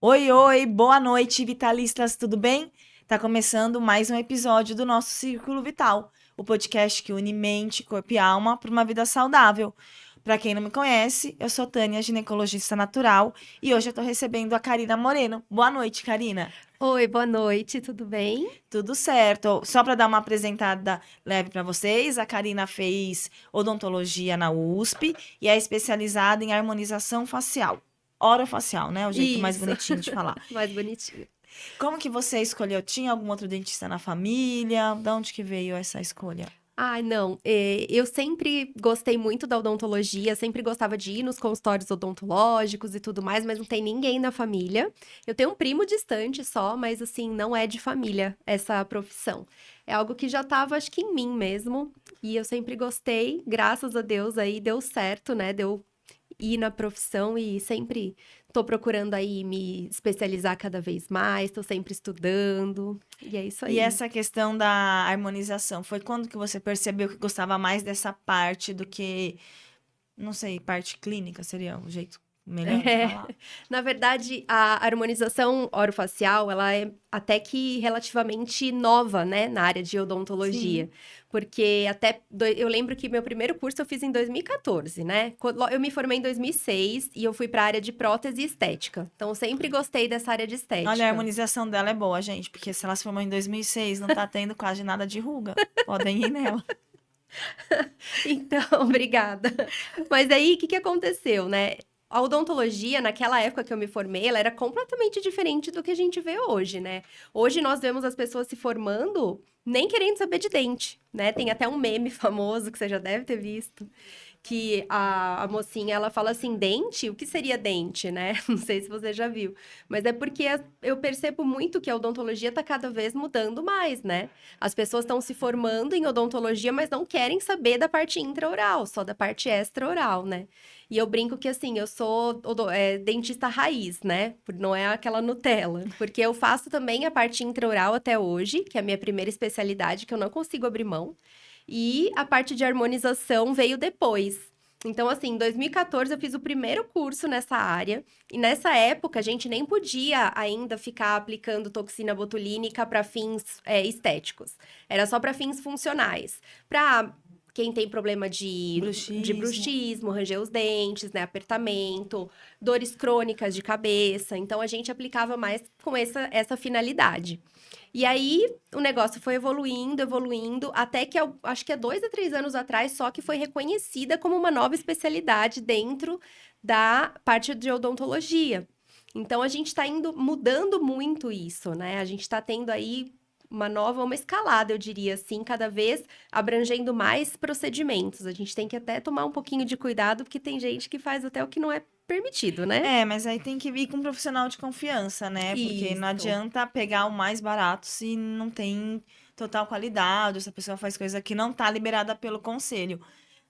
Oi, oi, boa noite, vitalistas, tudo bem? Tá começando mais um episódio do nosso Círculo Vital, o podcast que une mente, corpo e alma para uma vida saudável. Para quem não me conhece, eu sou Tânia, ginecologista natural, e hoje eu tô recebendo a Karina Moreno. Boa noite, Karina. Oi, boa noite, tudo bem? Tudo certo. Só para dar uma apresentada leve para vocês, a Karina fez odontologia na USP e é especializada em harmonização facial. Orofacial, né? O jeito mais Isso, bonitinho de falar. mais bonitinho. Como que você escolheu? Tinha algum outro dentista na família? De onde que veio essa escolha? Ai, não, eu sempre gostei muito da odontologia, sempre gostava de ir nos consultórios odontológicos e tudo mais, mas não tem ninguém na família. Eu tenho um primo distante só, mas assim, não é de família essa profissão. É algo que já estava, acho que em mim mesmo, e eu sempre gostei, graças a Deus aí deu certo, né? Deu ir na profissão e sempre tô procurando aí me especializar cada vez mais, tô sempre estudando, e é isso E aí. essa questão da harmonização, foi quando que você percebeu que gostava mais dessa parte do que, não sei, parte clínica seria o jeito melhor de É, falar? na verdade, a harmonização orofacial, ela é até que relativamente nova, né, na área de odontologia. Sim. Porque eu lembro que meu primeiro curso eu fiz em 2014, né? Eu me formei em 2006 e eu fui para a área de prótese e estética. Então, eu sempre gostei dessa área de Olha, a estética. harmonização dela é boa, gente, porque se ela se formou em 2006, não tá tendo quase nada de ruga. Podem ir nela. Então, obrigada. Mas aí, o que que aconteceu, né? A odontologia, naquela época que eu me formei, ela era completamente diferente do que a gente vê hoje, né? Hoje nós vemos as pessoas se formando nem querendo saber de dente, né? Tem até um meme famoso que você já deve ter visto, que a mocinha, ela fala assim, dente? O que seria dente, né? Não sei se você já viu. Mas é porque eu percebo muito que a odontologia está cada vez mudando mais, né? As pessoas estão se formando em odontologia, mas não querem saber da parte intraoral, só da parte extraoral, né? E eu brinco que, assim, eu sou dentista raiz, né? Não é aquela Nutella. Porque eu faço também a parte intraoral até hoje, que é a minha primeira especialidade, que eu não consigo abrir mão. E a parte de harmonização veio depois. Então, assim, em 2014 eu fiz o primeiro curso nessa área, e nessa época a gente nem podia ainda ficar aplicando toxina botulínica para fins estéticos. Era só para fins funcionais. Para quem tem problema de Bruxismo. bruxismo, ranger os dentes, né, apertamento, dores crônicas de cabeça. Então, a gente aplicava mais com essa finalidade. E aí, o negócio foi evoluindo, evoluindo, até que eu acho que há 2 a 3 anos atrás, só que foi reconhecida como uma nova especialidade dentro da parte de odontologia. Então, a gente está indo mudando muito isso, né? A gente está tendo aí uma escalada, eu diria assim, cada vez abrangendo mais procedimentos. A gente tem que até tomar um pouquinho de cuidado, porque tem gente que faz até o que não é permitido, né? É, mas aí tem que vir com um profissional de confiança, né? Porque não Isso, adianta pegar o mais barato se não tem total qualidade, se a pessoa faz coisa que não tá liberada pelo conselho,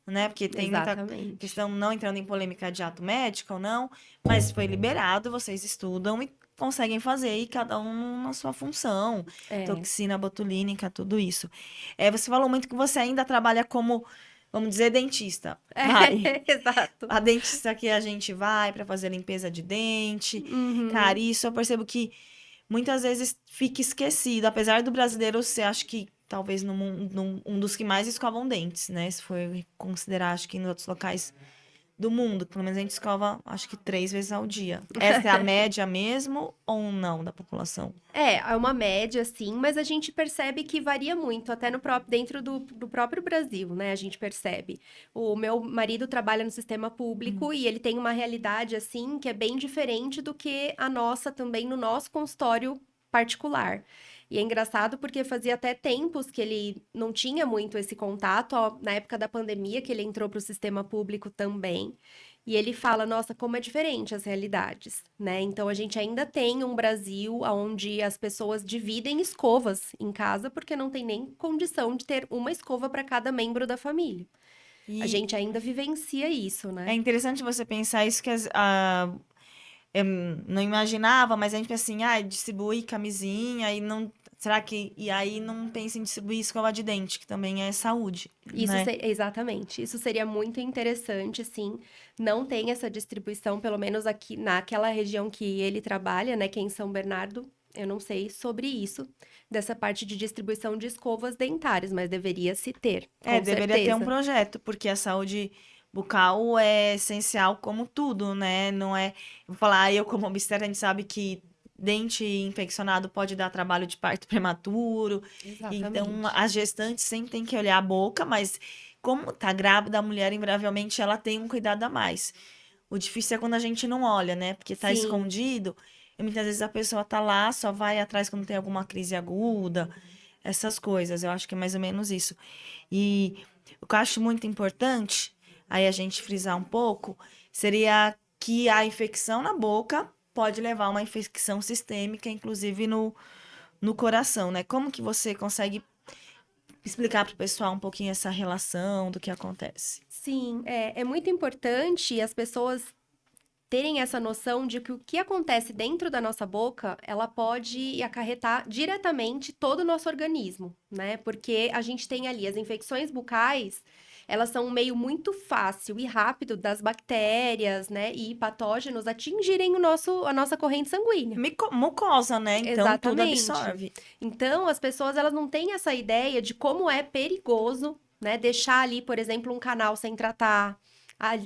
né? Porque tem muita exatamente. questão, não entrando em polêmica de ato médico ou não, mas foi liberado, vocês estudam e conseguem fazer, e cada um na sua função, É. toxina botulínica, tudo isso. É, você falou muito que você ainda trabalha como, vamos dizer, dentista. Vai. Exato. A dentista que a gente vai para fazer limpeza de dente. Cara, Uhum. isso eu percebo que muitas vezes fica esquecido. Apesar do brasileiro ser, acho que talvez no mundo, um dos que mais escovam dentes, né? Se for considerar, acho que em outros locais do mundo, pelo menos a gente escova, acho que 3 vezes ao dia. Essa é a média mesmo ou não da população? É uma média, sim, mas a gente percebe que varia muito, até no próprio, dentro do próprio Brasil, né? A gente percebe. O meu marido trabalha no sistema Hum. público e ele tem uma realidade, assim, que é bem diferente do que a nossa também no nosso consultório particular. E é engraçado porque fazia até tempos que ele não tinha muito esse contato, ó, na época da pandemia, que ele entrou para o sistema público também. E ele fala, nossa, como é diferente as realidades, né? Então a gente ainda tem um Brasil onde as pessoas dividem escovas em casa porque não tem nem condição de ter uma escova para cada membro da família. A E gente ainda vivencia isso, é né? interessante você pensar isso que eu não imaginava, mas a gente pensa assim, ah, distribui camisinha e não. Será que... E aí não pensa em distribuir escova de dente, que também é saúde, né? Exatamente. Isso seria muito interessante, sim. Não tem essa distribuição, pelo menos aqui naquela região que ele trabalha, né, que é em São Bernardo. Eu não sei sobre isso, dessa parte de distribuição de escovas dentárias, mas deveria se ter, com Deveria ter um certeza. projeto, porque a saúde bucal é essencial como tudo, né? Não é... Vou falar, eu como obstetra, a gente sabe que dente infeccionado pode dar trabalho de parto prematuro. Então, Exatamente. as gestantes sempre têm que olhar a boca, mas como tá grávida, a mulher, invariavelmente, ela tem um cuidado a mais. O difícil é quando a gente não olha, né? Porque tá Sim, escondido, e muitas vezes a pessoa tá lá, só vai atrás quando tem alguma crise aguda, essas coisas. Eu acho que é mais ou menos isso. E o que eu acho muito importante, aí a gente frisar um pouco, seria que a infecção na boca pode levar a uma infecção sistêmica, inclusive no coração, né? Como que você consegue explicar para o pessoal um pouquinho essa relação do que acontece? sim, é muito importante as pessoas terem essa noção de que o que acontece dentro da nossa boca, ela pode acarretar diretamente todo o nosso organismo, né? Porque a gente tem ali as infecções bucais, elas são um meio muito fácil e rápido das bactérias, né, e patógenos atingirem a nossa corrente sanguínea. Mucosa, né? Então tudo Exatamente. absorve. Então, as pessoas elas não têm essa ideia de como é perigoso, né, deixar ali, por exemplo, um canal sem tratar,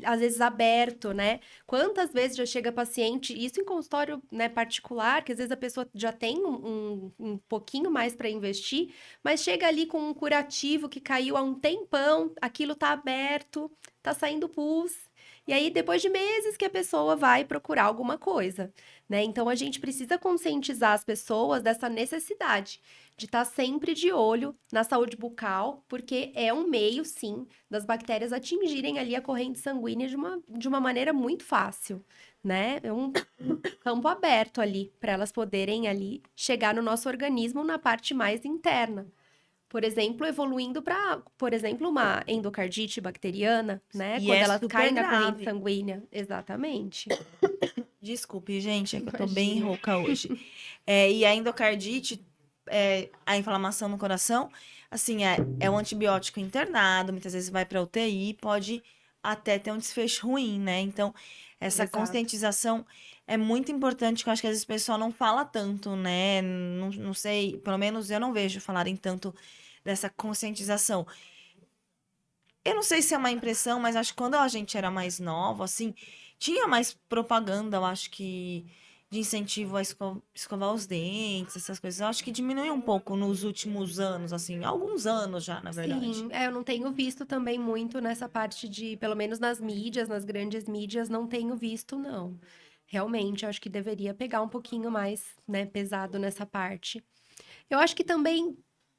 às vezes aberto, né? Quantas vezes já chega paciente, isso em consultório, né, particular, que às vezes a pessoa já tem um pouquinho mais para investir, mas chega ali com um curativo que caiu há um tempão, aquilo tá aberto, tá saindo pus. E aí, depois de meses que a pessoa vai procurar alguma coisa, né? Então, a gente precisa conscientizar as pessoas dessa necessidade de estar sempre de olho na saúde bucal, porque é um meio, sim, das bactérias atingirem ali a corrente sanguínea de uma maneira muito fácil, né? É um campo aberto ali para elas poderem ali chegar no nosso organismo na parte mais interna. Por exemplo, evoluindo para, por exemplo, uma endocardite bacteriana, né? E Quando é elas super caem na corrente grave. sanguínea. Exatamente. Desculpe, gente, é que eu tô bem Imagina. rouca hoje. E a endocardite, a inflamação no coração, assim, é um antibiótico internado, muitas vezes vai para UTI, pode até ter um desfecho ruim, né? Então, essa Exato. conscientização é muito importante, que eu acho que às vezes o pessoal não fala tanto, né? Não sei, pelo menos eu não vejo falarem tanto dessa conscientização. Eu não sei se é uma impressão, mas acho que quando a gente era mais nova, assim, tinha mais propaganda, eu acho que de incentivo a escovar os dentes, essas coisas. Eu acho que diminuiu um pouco nos últimos anos, assim, alguns anos já, na verdade. Sim, eu não tenho visto também muito nessa parte de, pelo menos nas mídias, nas grandes mídias, não tenho visto, não. Realmente, eu acho que deveria pegar um pouquinho mais, né, pesado nessa parte. Eu acho que também,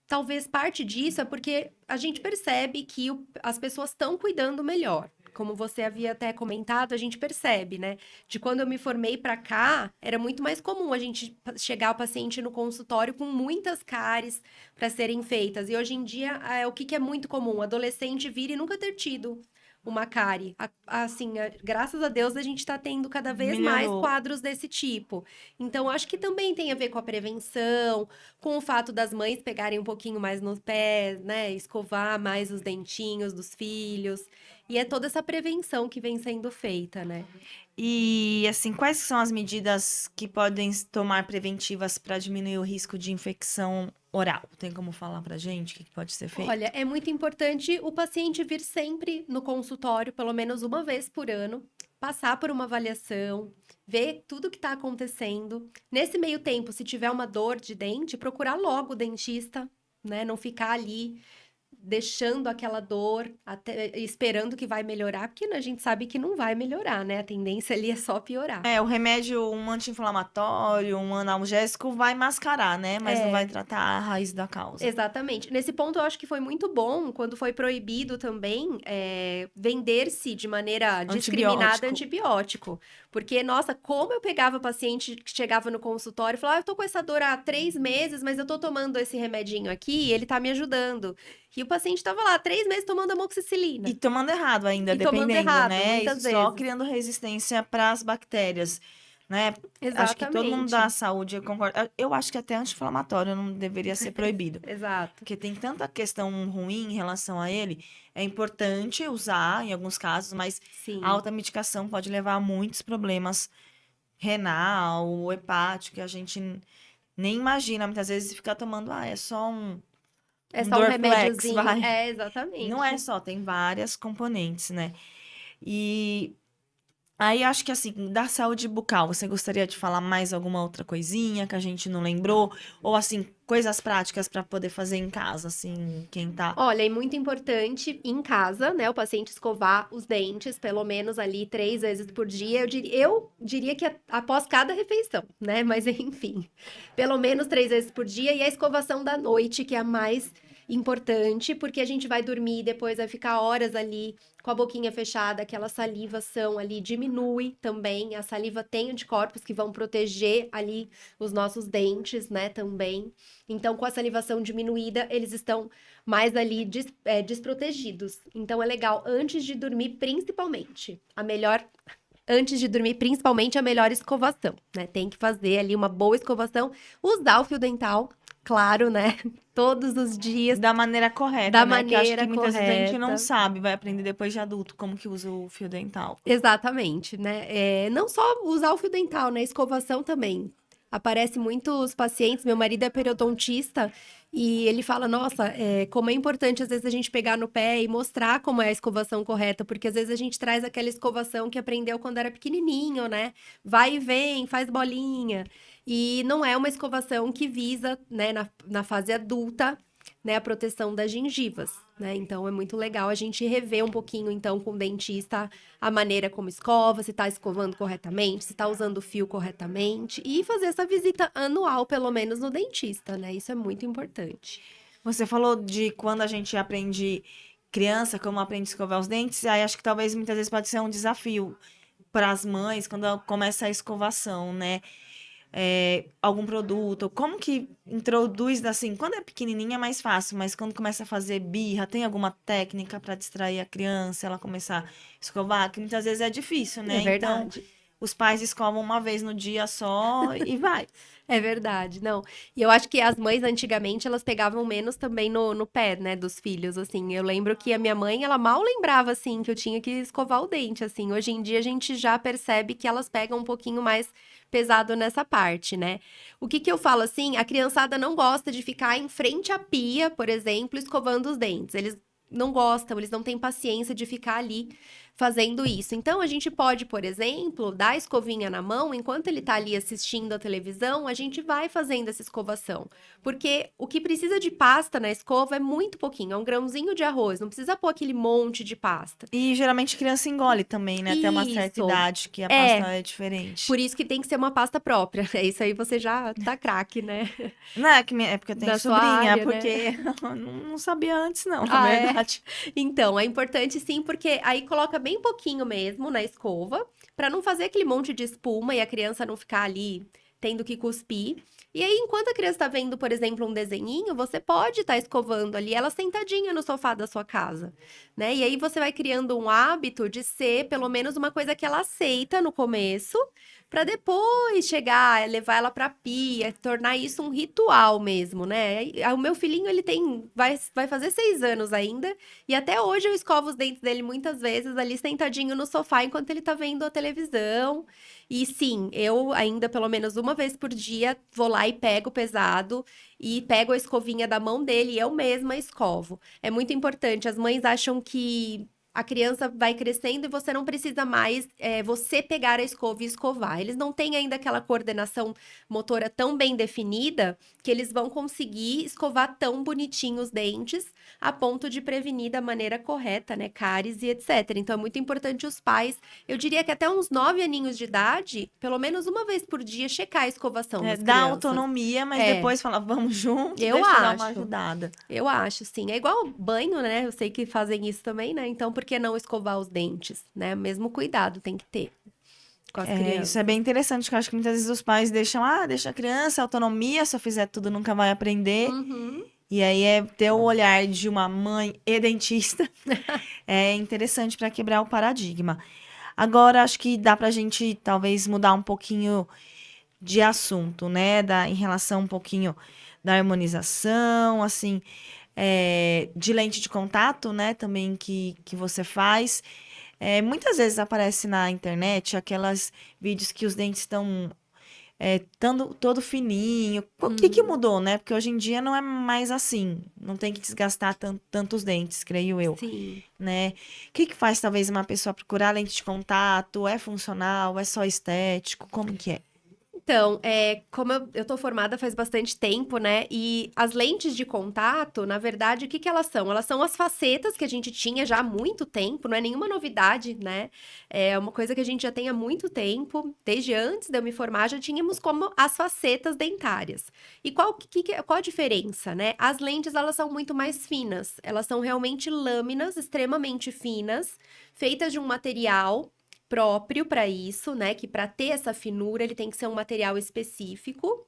talvez parte disso é porque a gente percebe que as pessoas estão cuidando melhor. Como você havia até comentado, a gente percebe, né? De quando eu me formei para cá, era muito mais comum a gente chegar o paciente no consultório com muitas cáries para serem feitas. E hoje em dia, o que é muito comum? O adolescente vir e nunca ter tido uma cárie. Assim, graças a Deus, a gente está tendo cada vez mais Melhorou. quadros desse tipo. Então, acho que também tem a ver com a prevenção, com o fato das mães pegarem um pouquinho mais nos pés, né? Escovar mais os dentinhos dos filhos. E é toda essa prevenção que vem sendo feita, né? E, assim, quais são as medidas que podem tomar preventivas para diminuir o risco de infecção oral? Tem como falar pra gente o que pode ser Olha, feito? é muito importante o paciente vir sempre no consultório, pelo menos uma vez por ano, passar por uma avaliação, ver tudo que está acontecendo. Nesse meio tempo, se tiver uma dor de dente, procurar logo o dentista, né? Não ficar ali deixando aquela dor, até esperando que vai melhorar, porque a gente sabe que não vai melhorar, né? A tendência ali é só piorar. O remédio, um anti-inflamatório, um analgésico vai mascarar, né? Mas não vai É, tratar a raiz da causa. exatamente. Nesse ponto, eu acho que foi muito bom quando foi proibido também vender-se de maneira discriminada Antibiótico. antibiótico. Porque, nossa, como eu pegava paciente que chegava no consultório e falava, eu tô com essa dor há 3 meses, mas eu tô tomando esse remedinho aqui e ele tá me ajudando. E o paciente tava lá, 3 meses tomando E amoxicilina. tomando errado ainda, E tomando dependendo, errado, né? E muitas só vezes. criando resistência para as bactérias. né? Acho que todo mundo Exatamente. da saúde, eu concordo. Eu acho que até anti-inflamatório não deveria ser proibido. Exato. Porque tem tanta questão ruim em relação a ele. É importante usar em alguns casos, mas a Sim. alta medicação pode levar a muitos problemas renal, hepático, que a gente nem imagina. Muitas vezes ficar tomando, é só É um só um Dorflex, remédiozinho. vai. É, Não é exatamente. só, tem várias componentes, né? E aí acho que assim, da saúde bucal, você gostaria de falar mais alguma outra coisinha que a gente não lembrou? Ou assim, coisas práticas para poder fazer em casa, assim, quem tá. Olha, é muito importante em casa, né, o paciente escovar os dentes, pelo menos ali 3 vezes por dia. Eu diria que após cada refeição, né? Mas enfim, pelo menos 3 vezes por dia. E a escovação da noite, que é a mais importante, porque a gente vai dormir e depois vai ficar horas ali com a boquinha fechada, aquela salivação ali diminui também. A saliva tem anticorpos que vão proteger ali os nossos dentes, né, também. Então, com a salivação diminuída, eles estão mais ali desprotegidos. Então é legal antes de dormir, principalmente. Antes de dormir, principalmente a melhor escovação, né? Tem que fazer ali uma boa escovação, usar o fio dental, claro, né? Todos os dias, Da maneira correta, da né? Que eu acho que maneira muitas vezes a gente não correta. sabe, vai aprender depois de adulto como que usa o fio dental. Exatamente, né? Não só usar o fio dental, né? Escovação também. Aparece muitos pacientes, meu marido é periodontista e ele fala, nossa, como é importante às vezes a gente pegar no pé e mostrar como é a escovação correta, porque às vezes a gente traz aquela escovação que aprendeu quando era pequenininho, né? Vai e vem, faz bolinha. E não é uma escovação que visa, né, na fase adulta, né, a proteção das gengivas, né? Então é muito legal a gente rever um pouquinho, então, com o dentista a maneira como escova, se está escovando corretamente, se está usando o fio corretamente e fazer essa visita anual, pelo menos no dentista, né? Isso é muito importante. Você falou de quando a gente aprende criança, como aprende a escovar os dentes, aí acho que talvez muitas vezes pode ser um desafio para as mães quando começa a escovação, né? Algum produto, como que introduz assim, quando é pequenininha é mais fácil, mas quando começa a fazer birra, tem alguma técnica para distrair a criança, ela começar a escovar, que muitas vezes é difícil, É né? Então, verdade. os pais escovam uma vez no dia só e vai. É verdade, não. E eu acho que as mães antigamente elas pegavam menos também no pé, né, dos filhos, assim. Eu lembro que a minha mãe, ela mal lembrava, assim, que eu tinha que escovar o dente, assim. Hoje em dia a gente já percebe que elas pegam um pouquinho mais pesado nessa parte, né? O que que eu falo assim? A criançada não gosta de ficar em frente à pia, por exemplo, escovando os dentes. Eles não gostam, eles não têm paciência de ficar ali fazendo isso. Então, a gente pode, por exemplo, dar a escovinha na mão, enquanto ele tá ali assistindo a televisão, a gente vai fazendo essa escovação. Porque o que precisa de pasta na escova é muito pouquinho, é um grãozinho de arroz, não precisa pôr aquele monte de pasta. E geralmente criança engole também, né? Até uma certa Isso. idade que a pasta É, é diferente. por isso que tem que ser uma pasta própria. É isso aí, você já tá craque, né? Não é que é porque eu tenho Da sua sobrinha, é área, né? porque eu não sabia antes, não, na Ah, é? verdade. Então, é importante sim, porque aí coloca bem pouquinho mesmo na escova, pra não fazer aquele monte de espuma e a criança não ficar ali tendo que cuspir. E aí, enquanto a criança tá vendo, por exemplo, um desenhinho, você pode estar escovando ali ela sentadinha no sofá da sua casa, né? E aí você vai criando um hábito de ser pelo menos uma coisa que ela aceita no começo, pra depois chegar, levar ela pra pia, tornar isso um ritual mesmo, né? O meu filhinho, ele vai fazer 6 anos ainda, e até hoje eu escovo os dentes dele muitas vezes ali sentadinho no sofá enquanto ele tá vendo a televisão. E sim, eu ainda pelo menos uma vez por dia vou lá e pego pesado e pego a escovinha da mão dele e eu mesma escovo. É muito importante. As mães acham que a criança vai crescendo e você não precisa mais você pegar a escova e escovar. Eles não têm ainda aquela coordenação motora tão bem definida que eles vão conseguir escovar tão bonitinho os dentes a ponto de prevenir da maneira correta, né, cáries e etc. Então é muito importante os pais, eu diria que até uns 9 aninhos de idade, pelo menos uma vez por dia, checar a escovação das Dá crianças. autonomia, mas É, depois fala, vamos junto, eu deixa eu dar uma acho. ajudada. Eu acho, sim. É igual banho, né? Eu sei que fazem isso também, né? Então, por que não escovar os dentes, né? Mesmo cuidado tem que ter com as Isso é crianças. bem interessante, que eu acho que muitas vezes os pais deixam, deixa a criança, autonomia, se eu fizer tudo nunca vai aprender. Uhum. E aí é ter o olhar de uma mãe e dentista é interessante para quebrar o paradigma. Agora, acho que dá pra gente talvez mudar um pouquinho de assunto, né? Em relação um pouquinho da harmonização, assim, de lente de contato, né? Também que você faz. Muitas vezes aparece na internet aquelas vídeos que os dentes estão todo fininho. O que que Uhum. mudou, né? Porque hoje em dia não é mais assim. Não tem que desgastar tantos dentes, creio eu, Sim. né? O que que faz talvez uma pessoa procurar lente de contato? É funcional? É só estético? Como que é? Então, como eu tô formada faz bastante tempo, né? E as lentes de contato, na verdade, o que que elas são? Elas são as facetas que a gente tinha já há muito tempo, não é nenhuma novidade, né? É uma coisa que a gente já tem há muito tempo. Desde antes de eu me formar, já tínhamos como as facetas dentárias. E qual a diferença, né? As lentes, elas são muito mais finas. Elas são realmente lâminas extremamente finas, feitas de um material próprio para isso, né? Que para ter essa finura, ele tem que ser um material específico.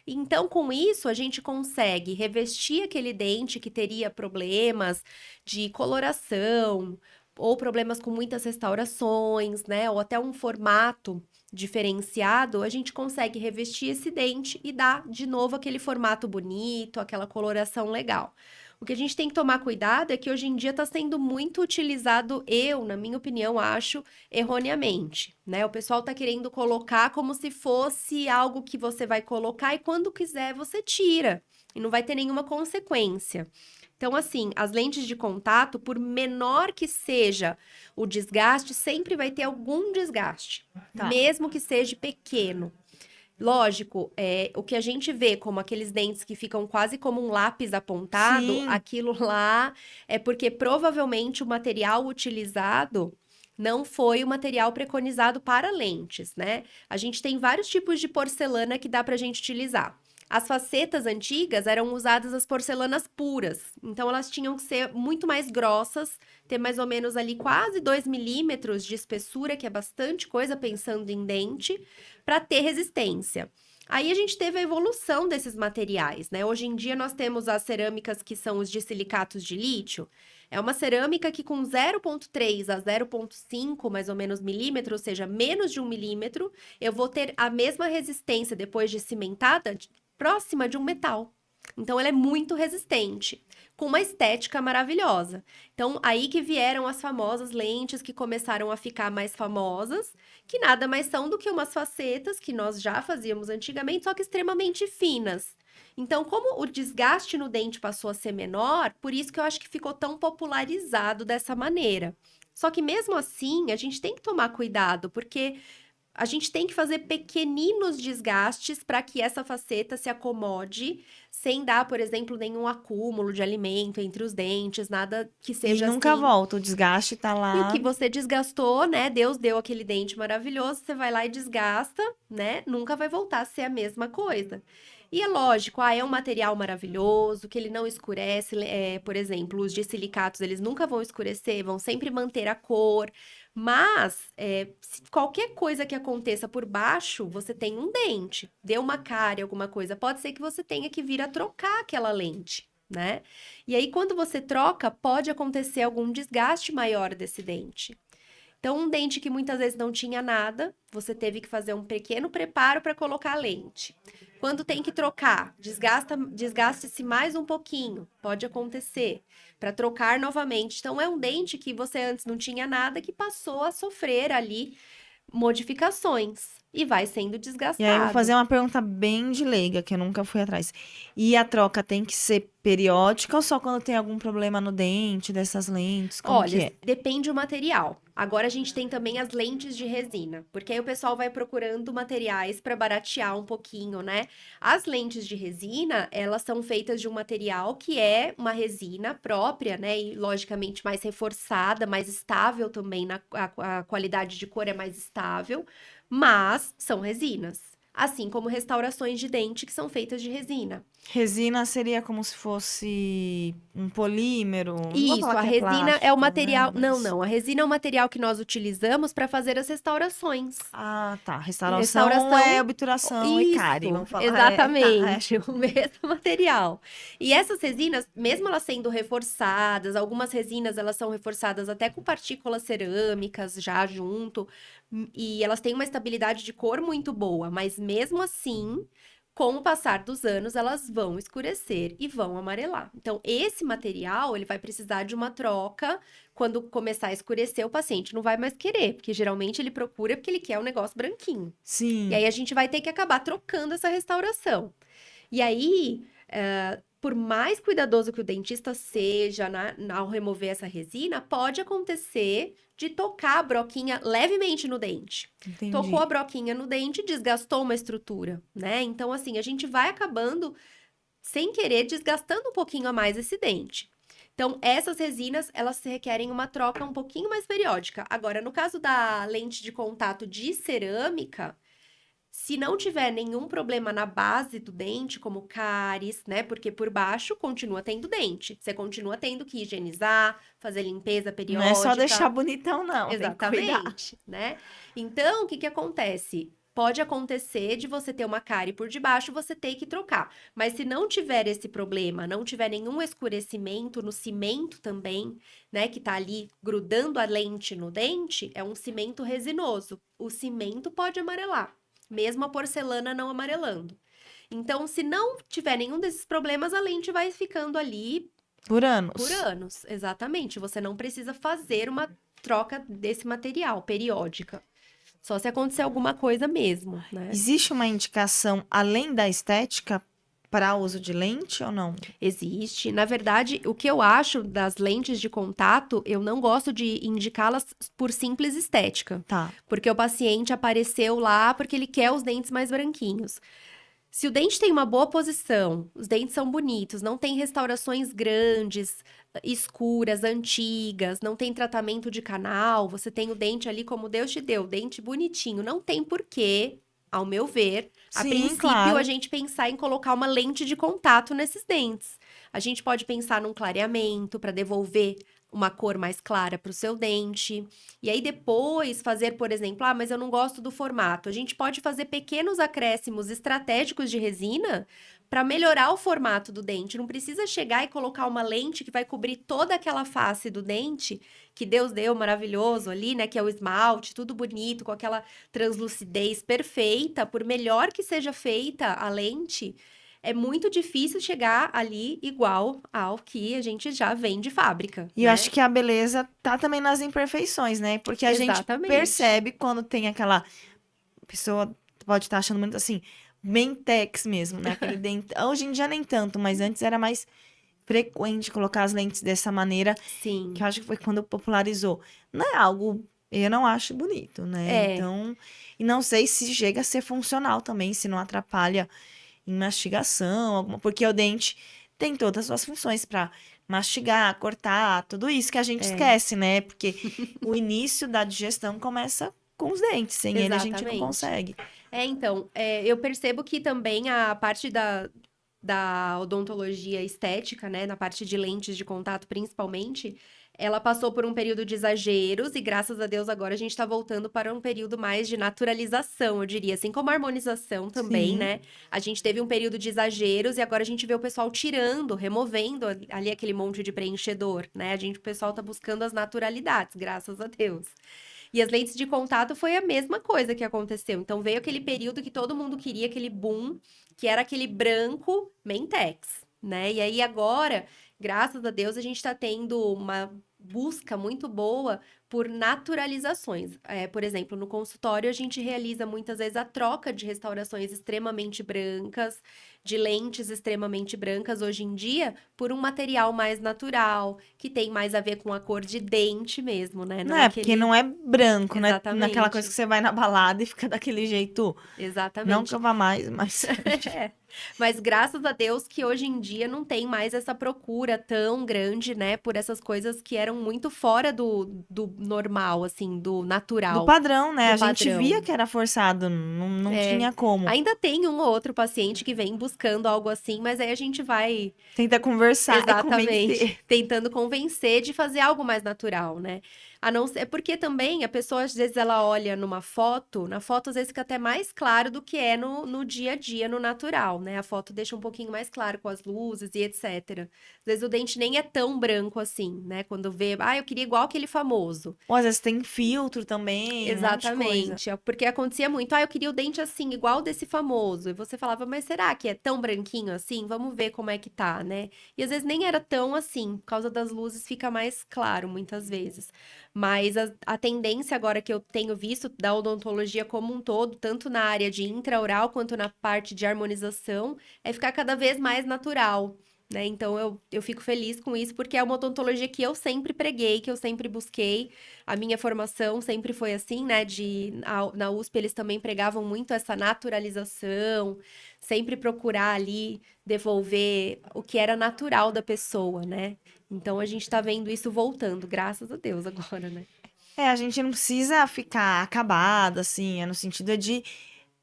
Então, com isso, a gente consegue revestir aquele dente que teria problemas de coloração ou problemas com muitas restaurações, né? Ou até um formato diferenciado, a gente consegue revestir esse dente e dar de novo aquele formato bonito, aquela coloração legal. O que a gente tem que tomar cuidado é que hoje em dia está sendo muito utilizado, na minha opinião, acho, erroneamente, né? O pessoal está querendo colocar como se fosse algo que você vai colocar e quando quiser você tira e não vai ter nenhuma consequência. Então, assim, as lentes de contato, por menor que seja o desgaste, sempre vai ter algum desgaste, Tá. mesmo que seja pequeno. Lógico, o que a gente vê como aqueles dentes que ficam quase como um lápis apontado, Sim. aquilo lá é porque provavelmente o material utilizado não foi o material preconizado para lentes, né? A gente tem vários tipos de porcelana que dá para a gente utilizar. As facetas antigas eram usadas as porcelanas puras, então elas tinham que ser muito mais grossas, ter mais ou menos ali quase 2 milímetros de espessura, que é bastante coisa pensando em dente, para ter resistência. Aí a gente teve a evolução desses materiais, né? Hoje em dia nós temos as cerâmicas que são os de silicatos de lítio. É uma cerâmica que com 0,3 a 0,5 mais ou menos milímetro, ou seja, menos de 1 milímetro, eu vou ter a mesma resistência depois de cimentada próxima de um metal. Então, ela é muito resistente, com uma estética maravilhosa. Então, aí que vieram as famosas lentes que começaram a ficar mais famosas, que nada mais são do que umas facetas que nós já fazíamos antigamente, só que extremamente finas. Então, como o desgaste no dente passou a ser menor, por isso que eu acho que ficou tão popularizado dessa maneira. Só que mesmo assim, a gente tem que tomar cuidado, porque a gente tem que fazer pequeninos desgastes para que essa faceta se acomode, sem dar, por exemplo, nenhum acúmulo de alimento entre os dentes, nada que E seja nunca assim. volta, o desgaste tá E o lá. que você desgastou, né? Deus deu aquele dente maravilhoso, você vai lá e desgasta, né? Nunca vai voltar a ser a mesma coisa. E é lógico, é um material maravilhoso, que ele não escurece, por exemplo, os de silicatos, eles nunca vão escurecer, vão sempre manter a cor, mas se qualquer coisa que aconteça por baixo, você tem um dente, deu uma cárie, alguma coisa, pode ser que você tenha que vir a trocar aquela lente, né? E aí, quando você troca, pode acontecer algum desgaste maior desse dente. Então, um dente que muitas vezes não tinha nada, você teve que fazer um pequeno preparo para colocar a lente. Quando tem que trocar, desgaste-se mais um pouquinho, pode acontecer, para trocar novamente. Então, é um dente que você antes não tinha nada, que passou a sofrer ali modificações e vai sendo E aí eu vou fazer desgastado. uma pergunta bem de leiga, que eu nunca fui atrás. E a troca tem que ser periódica ou só quando tem algum problema no dente dessas lentes? Como que Olha, é? depende do material. Agora a gente tem também as lentes de resina, porque aí o pessoal vai procurando materiais para baratear um pouquinho, né? As lentes de resina, elas são feitas de um material que é uma resina própria, né? E logicamente mais reforçada, mais estável também, a qualidade de cor é mais estável, mas são resinas. assim como restaurações de dente que são feitas de resina. Resina seria como se fosse um polímero. Não vou Isso, falar a que é resina é o plástico, né? material. Não, Mas... não. A resina é o material que nós utilizamos para fazer as restaurações. Ah, tá. Restauração é Restauração. obturação e cárie, Isso, vamos falar. Tá. exatamente, o mesmo material. E essas resinas, mesmo elas sendo reforçadas, algumas resinas elas são reforçadas até com partículas cerâmicas já junto, e elas têm uma estabilidade de cor muito boa, mas mesmo assim, com o passar dos anos, elas vão escurecer e vão amarelar. Então, esse material, ele vai precisar de uma troca. Quando começar a escurecer, o paciente não vai mais querer, porque geralmente ele procura porque ele quer um negócio branquinho. E Sim. aí a gente vai ter que acabar trocando essa restauração. E aí, por mais cuidadoso que o dentista seja ao remover essa resina, pode acontecer de tocar a broquinha levemente no dente. Tocou a Entendi. broquinha no dente, desgastou uma estrutura, né? Então, assim, a gente vai acabando, sem querer, desgastando um pouquinho a mais esse dente. Então, essas resinas, elas requerem uma troca um pouquinho mais periódica. Agora, no caso da lente de contato de cerâmica, se não tiver nenhum problema na base do dente, como cáries, né? Porque por baixo continua tendo dente. Você continua tendo que higienizar, fazer limpeza Não é só deixar periódica. bonitão, não. Tem que cuidar. Exatamente, né? Então, o que que acontece? Pode acontecer de você ter uma cárie por debaixo, você ter que trocar. Mas se não tiver esse problema, não tiver nenhum escurecimento no cimento também, né, que tá ali grudando a lente no dente, é um cimento resinoso. O cimento pode amarelar, mesmo a porcelana não amarelando. Então, se não tiver nenhum desses problemas, a lente vai ficando ali Por anos. por anos, exatamente. Você não precisa fazer uma troca desse material periódica. Só se acontecer alguma coisa mesmo, né? Existe uma indicação além da estética para uso de lente ou não? Existe. Na verdade, o que eu acho das lentes de contato, eu não gosto de indicá-las por simples estética. Tá. Porque o paciente apareceu lá porque ele quer os dentes mais branquinhos. Se o dente tem uma boa posição, os dentes são bonitos, não tem restaurações grandes, escuras, antigas, não tem tratamento de canal, você tem o dente ali como Deus te deu, dente bonitinho, não tem porquê, ao meu ver, a Sim, princípio claro. a gente pensar em colocar uma lente de contato nesses dentes. A gente pode pensar num clareamento para devolver uma cor mais clara para o seu dente. E aí depois fazer, por exemplo, mas eu não gosto do formato. A gente pode fazer pequenos acréscimos estratégicos de resina para melhorar o formato do dente. Não precisa chegar e colocar uma lente que vai cobrir toda aquela face do dente que Deus deu maravilhoso ali, né, que é o esmalte, tudo bonito, com aquela translucidez perfeita. Por melhor que seja feita a lente, é muito difícil chegar ali igual ao que a gente já vem de fábrica, E eu né? acho que a beleza tá também nas imperfeições, né? Porque a gente Exatamente. percebe quando tem aquela pessoa pode estar achando muito assim, Mentex mesmo, né? Aquele dente. Hoje em dia nem tanto, mas antes era mais frequente colocar as lentes dessa maneira, Sim. que eu acho que foi quando popularizou. Não é algo, eu não acho bonito, né? É. Então, e não sei se chega a ser funcional também, se não atrapalha em mastigação, alguma, porque o dente tem todas as suas funções para mastigar, cortar, tudo isso que a gente esquece, né? Porque o início da digestão começa com os dentes, sem ele a gente não Exatamente. consegue. Então, eu percebo que também a parte da odontologia estética, né, na parte de lentes de contato principalmente, ela passou por um período de exageros e graças a Deus agora a gente tá voltando para um período mais de naturalização, eu diria, assim como a harmonização também, Sim. né? A gente teve um período de exageros e agora a gente vê o pessoal tirando, removendo ali aquele monte de preenchedor, né? O pessoal tá buscando as naturalidades, graças a Deus. E as lentes de contato foi a mesma coisa que aconteceu. Então veio aquele período que todo mundo queria, aquele boom, que era aquele branco Mentex, né? E aí agora, graças a Deus, a gente está tendo uma busca muito boa por naturalizações. Por exemplo, no consultório a gente realiza muitas vezes a troca de restaurações extremamente brancas, de lentes extremamente brancas hoje em dia, por um material mais natural, que tem mais a ver com a cor de dente mesmo, né? Não é, porque não é branco, né? Naquela Exatamente. coisa que você vai na balada e fica daquele jeito. Não Exatamente. que eu vá mais, mas. Mas graças a Deus que hoje em dia não tem mais essa procura tão grande, né? Por essas coisas que eram muito fora do normal, assim, do Do natural, padrão, né? do A gente padrão. via que era forçado, não tinha como. Ainda tem um ou outro paciente que vem buscando algo assim, mas aí a gente vai Tenta conversar e exatamente convencer. tentando convencer de fazer algo mais natural, né? A não ser porque também a pessoa às vezes ela olha numa foto, na foto às vezes fica até mais claro do que é no dia a dia, no natural, né? A foto deixa um pouquinho mais claro com as luzes e etc. Às vezes o dente nem é tão branco assim, né? Quando vê, eu queria igual aquele famoso. Ou às vezes tem filtro também, um monte de coisa. Exatamente, porque acontecia muito, eu queria o dente assim, igual desse famoso, e você falava, mas será que é tão branquinho assim? Vamos ver como é que tá, né? E às vezes nem era tão assim, por causa das luzes fica mais claro muitas vezes. Mas a tendência agora que eu tenho visto da odontologia como um todo, tanto na área de intraoral quanto na parte de harmonização, é ficar cada vez mais natural. Né? Então eu fico feliz com isso, porque é uma odontologia que eu sempre preguei, que eu sempre busquei. A minha formação sempre foi assim, né? Na USP eles também pregavam muito essa naturalização, sempre procurar ali devolver o que era natural da pessoa, né? Então a gente tá vendo isso voltando, graças a Deus agora, né? A gente não precisa ficar acabado, assim, no sentido de,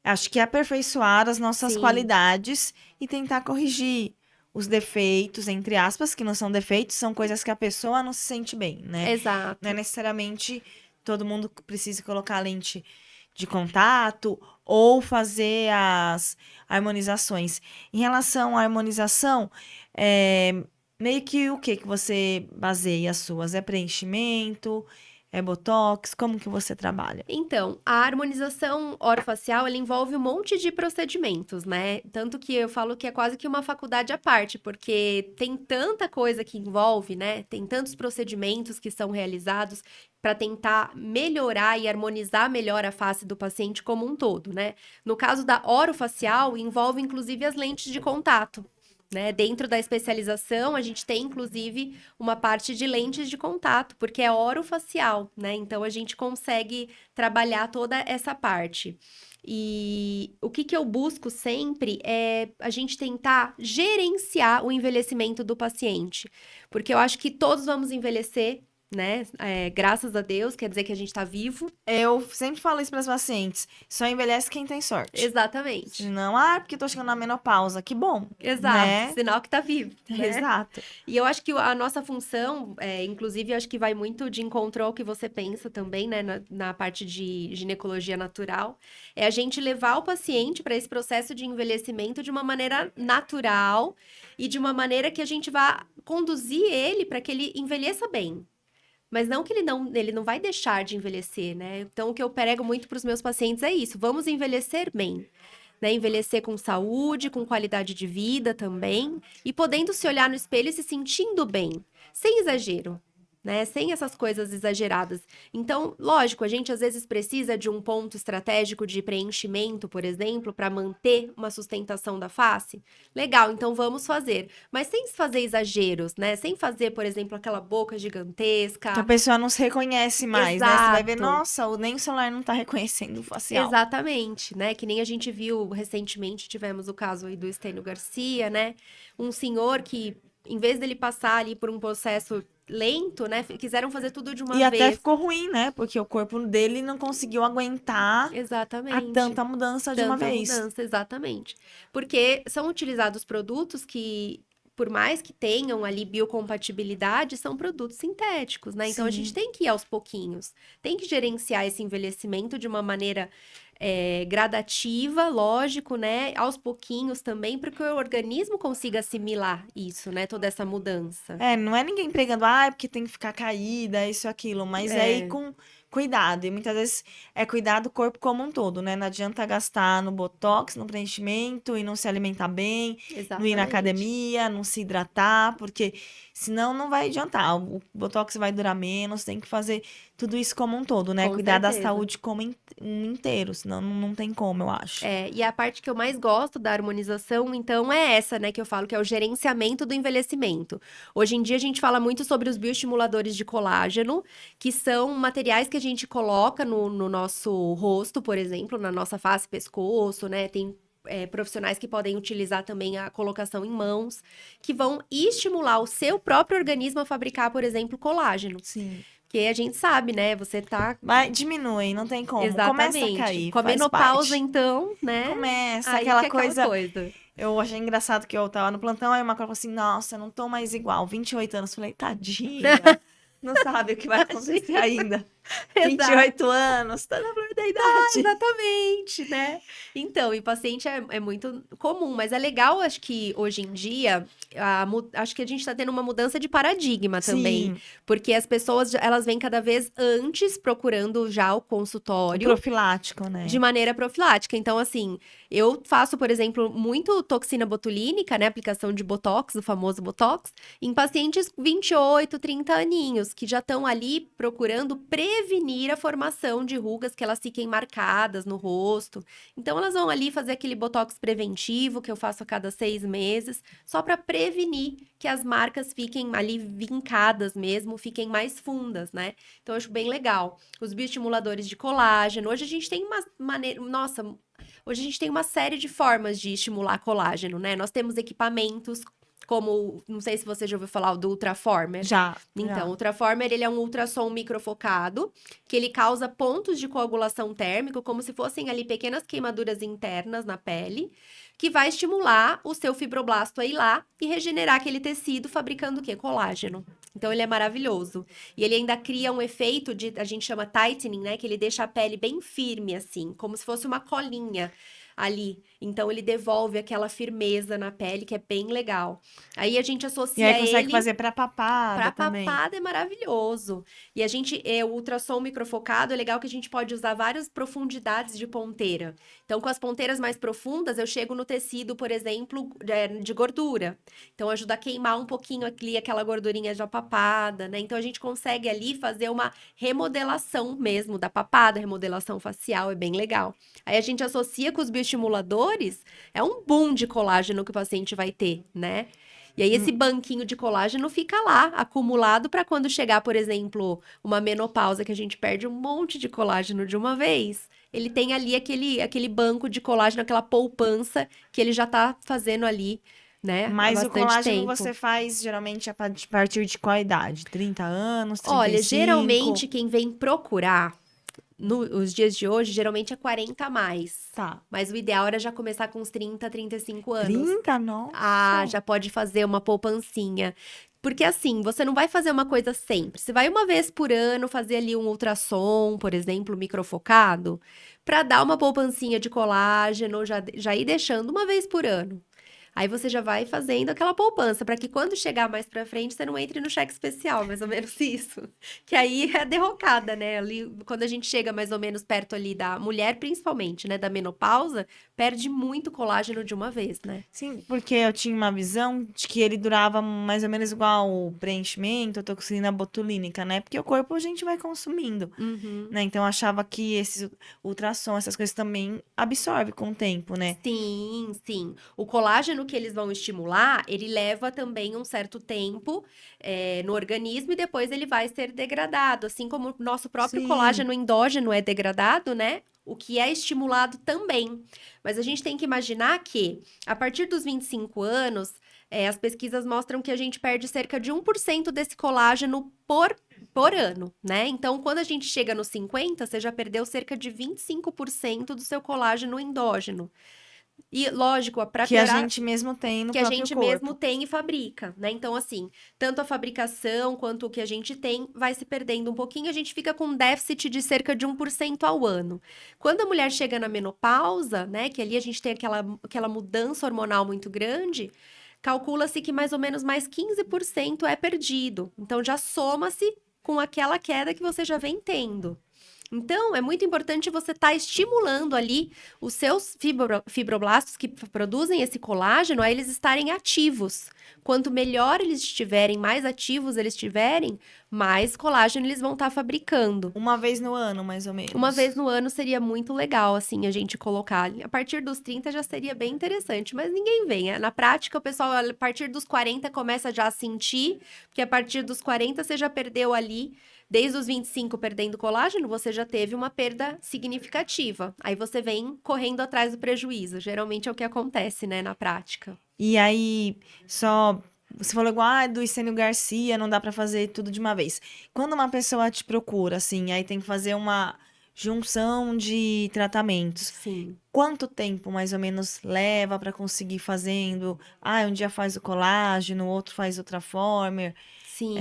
acho que aperfeiçoar as nossas Sim, qualidades e tentar corrigir os defeitos, entre aspas, que não são defeitos, são coisas que a pessoa não se sente bem, né? Não é exato. necessariamente todo mundo que precisa colocar lente de contato ou fazer as harmonizações. Em relação à harmonização, meio que o que você baseia as suas? É preenchimento? É botox? Como que você trabalha? Então, a harmonização orofacial, ela envolve um monte de procedimentos, né? Tanto que eu falo que é quase que uma faculdade à parte, porque tem tanta coisa que envolve, né? Tem tantos procedimentos que são realizados para tentar melhorar e harmonizar melhor a face do paciente como um todo, né? No caso da orofacial, envolve inclusive as lentes de contato. Né? Dentro da especialização, a gente tem inclusive uma parte de lentes de contato, porque é orofacial, né? Então a gente consegue trabalhar toda essa parte. E o que eu busco sempre é a gente tentar gerenciar o envelhecimento do paciente, porque eu acho que todos vamos envelhecer, né? Graças a Deus, quer dizer que a gente tá vivo. Eu sempre falo isso para os pacientes. Só envelhece quem tem sorte. Exatamente. Senão, porque tô chegando na menopausa. Que bom, Exato, né? sinal que tá vivo, né? Exato. E eu acho que a nossa função, inclusive, eu acho que vai muito de encontro ao que você pensa também, né, na parte de ginecologia natural, é a gente levar o paciente para esse processo de envelhecimento de uma maneira natural e de uma maneira que a gente vá conduzir ele para que ele envelheça bem. Mas não que ele não vai deixar de envelhecer, né? Então, o que eu prego muito para os meus pacientes é isso: vamos envelhecer bem. Né, envelhecer com saúde, com qualidade de vida também, e podendo se olhar no espelho e se sentindo bem, sem exagero, né? Sem essas coisas exageradas. Então, lógico, a gente às vezes precisa de um ponto estratégico de preenchimento, por exemplo, para manter uma sustentação da face. Legal, então vamos fazer. Mas sem fazer exageros, né? Sem fazer, por exemplo, aquela boca Que a gigantesca. pessoa não se reconhece mais, né? Você vai ver, Exato. nossa, nem o celular não tá reconhecendo o facial. Exatamente, né? Que nem a gente viu recentemente, tivemos o caso aí do Estênio Garcia, né? Um senhor que, em vez dele passar ali por um processo lento, né? Quiseram fazer tudo de uma E até vez. ficou ruim, né? Porque o corpo dele não conseguiu aguentar a Exatamente. tanta mudança de uma Tanta vez. mudança, exatamente. Porque são utilizados produtos que, por mais que tenham ali biocompatibilidade, são produtos sintéticos, né? Então a gente Sim. tem que ir aos pouquinhos, tem que gerenciar esse envelhecimento de uma maneira gradativa, lógico, né? Aos pouquinhos também, para que o organismo consiga assimilar isso, né? Toda essa mudança. Não é ninguém pregando, é porque tem que ficar caída, isso, aquilo, mas é ir É, com cuidado. E muitas vezes é cuidar do corpo como um todo, né? Não adianta gastar no botox, no preenchimento e não se alimentar bem, não ir na exatamente. academia, não se hidratar, porque senão não vai adiantar. O botox vai durar menos, tem que fazer tudo isso como um todo, né? Com Cuidar da certeza. saúde como um inteiro, senão não tem como, eu acho. E a parte que eu mais gosto da harmonização, então, é essa, né, que eu falo, que é o gerenciamento do envelhecimento. Hoje em dia, a gente fala muito sobre os bioestimuladores de colágeno, que são materiais que a gente coloca no nosso rosto, por exemplo, na nossa face, pescoço, né? Tem profissionais que podem utilizar também a colocação em mãos, que vão estimular o seu próprio organismo a fabricar, por exemplo, colágeno. Sim. Porque a gente sabe, né? Você tá Mas diminui, não tem como. Começa a exatamente. cair, Com a faz menopausa, parte. então, né? Começa Aí aquela que é aquela coisa. coisa. Eu achei engraçado que eu tava no plantão, aí uma coisa falou assim: nossa, eu não tô mais igual. 28 anos. Falei, tadinha. Não sabe o que vai acontecer ainda. Exato. 28 anos, tá na flor da idade. Exatamente, né? Então, e paciente é muito comum, mas é legal, acho que hoje em dia, acho que a gente tá tendo uma mudança de paradigma também, Sim, porque as pessoas, elas vêm cada vez antes procurando já o o consultório, profilático, de né? maneira profilática. Então, assim, eu faço, por exemplo, muito toxina botulínica, né? Aplicação de botox, o famoso botox, em pacientes 28, 30 aninhos, que já estão ali procurando prevenir a formação de rugas que elas fiquem marcadas no rosto. Então, elas vão ali fazer aquele botox preventivo que eu faço a cada 6 meses, só para prevenir que as marcas fiquem ali vincadas mesmo, fiquem mais fundas, né? Então, eu acho bem legal. Os bioestimuladores de colágeno. Hoje a gente tem uma maneira. Nossa, hoje a gente tem uma série de formas de estimular colágeno, né? Nós temos equipamentos como, não sei se você já ouviu falar do Ultraformer. Já, Então, o já. Ultraformer, ele é um ultrassom microfocado, que ele causa pontos de coagulação térmica, como se fossem ali pequenas queimaduras internas na pele, que vai estimular o seu fibroblasto a ir lá e regenerar aquele tecido, fabricando o quê? Colágeno. Então, ele é maravilhoso. E ele ainda cria um efeito de, a gente chama tightening, né? Que ele deixa a pele bem firme, assim, como se fosse uma colinha ali. Então, ele devolve aquela firmeza na pele, que é bem legal. Aí, a gente E aí associa consegue ele fazer pra papada para também. papada é maravilhoso. E a gente, o ultrassom microfocado, é legal que a gente pode usar várias profundidades de ponteira. Então, com as ponteiras mais profundas, eu chego no tecido, por exemplo, de gordura. Então, ajuda a queimar um pouquinho ali aquela gordurinha da papada, né? Então, a gente consegue ali fazer uma remodelação mesmo da papada, remodelação facial, é bem legal. Aí a gente associa com os bioestimuladores, é um boom de colágeno que o paciente vai ter, né? E aí, esse Hum, banquinho de colágeno fica lá, acumulado, para quando chegar, por exemplo, uma menopausa, que a gente perde um monte de colágeno de uma vez. Ele tem ali aquele banco de colágeno, aquela poupança que ele já tá fazendo ali, né, há Mas o bastante colágeno tempo. você faz geralmente a partir de qual idade? 30 anos, Olha, 35? geralmente quem vem procurar nos dias de hoje, geralmente é 40 a mais. Tá. Mas o ideal era já começar com uns 30, 35 anos. 30? Ah, Nossa! já pode fazer uma poupancinha. Porque assim, você não vai fazer uma coisa sempre. Você vai uma vez por ano fazer ali um ultrassom, por exemplo, microfocado, para dar uma poupancinha de colágeno, já ir deixando uma vez por ano. Aí você já vai fazendo aquela poupança, para que quando chegar mais pra frente, você não entre no cheque especial, mais ou menos isso. Que aí é a derrocada, né? Ali, quando a gente chega mais ou menos perto ali da mulher, principalmente, né, da menopausa, perde muito colágeno de uma vez, né? Sim, porque eu tinha uma visão de que ele durava mais ou menos igual o preenchimento, a toxina botulínica, né? Porque o corpo a gente vai consumindo, Uhum. né? Então eu achava que esses ultrassom, essas coisas também absorve com o tempo, né? Sim, sim. O colágeno que eles vão estimular, ele leva também um certo tempo no organismo e depois ele vai ser degradado. Assim como o nosso próprio Sim. colágeno endógeno é degradado, né? O que é estimulado também. Mas a gente tem que imaginar que, a partir dos 25 anos, as pesquisas mostram que a gente perde cerca de 1% desse colágeno por ano, né? Então, quando a gente chega nos 50, você já perdeu cerca de 25% do seu colágeno endógeno. E, lógico, para Que a piorar, gente mesmo tem no que a próprio gente mesmo corpo. tem e fabrica, né? Então, assim, tanto a fabricação quanto o que a gente tem vai se perdendo um pouquinho, a gente fica com um déficit de cerca de 1% ao ano. Quando a mulher chega na menopausa, né, que ali a gente tem aquela mudança hormonal muito grande, calcula-se que mais ou menos mais 15% é perdido. Então, já soma-se com aquela queda que você já vem tendo. Então, é muito importante você estar estimulando ali os seus fibroblastos que produzem esse colágeno, a eles estarem ativos. Quanto melhor eles estiverem, mais ativos eles estiverem, mais colágeno eles vão estar fabricando. Uma vez no ano, mais ou Uma vez menos. no ano seria muito legal, assim, a gente colocar. A partir dos 30 já seria bem interessante, mas ninguém vem. Na prática, o pessoal, a partir dos 40 começa já a sentir, porque a partir dos 40 você já perdeu ali, desde os 25 perdendo colágeno, você já teve uma perda significativa. Aí você vem correndo atrás do prejuízo. Geralmente é o que acontece, né, na prática. E aí, só Você falou igual, ah, do Estênio Garcia, não dá pra fazer tudo de uma vez. Quando uma pessoa te procura, assim, aí tem que fazer uma junção de tratamentos. Sim. Quanto tempo, mais ou menos, leva pra conseguir fazendo? Ah, um dia faz o colágeno, outro faz o Traformer. Sim.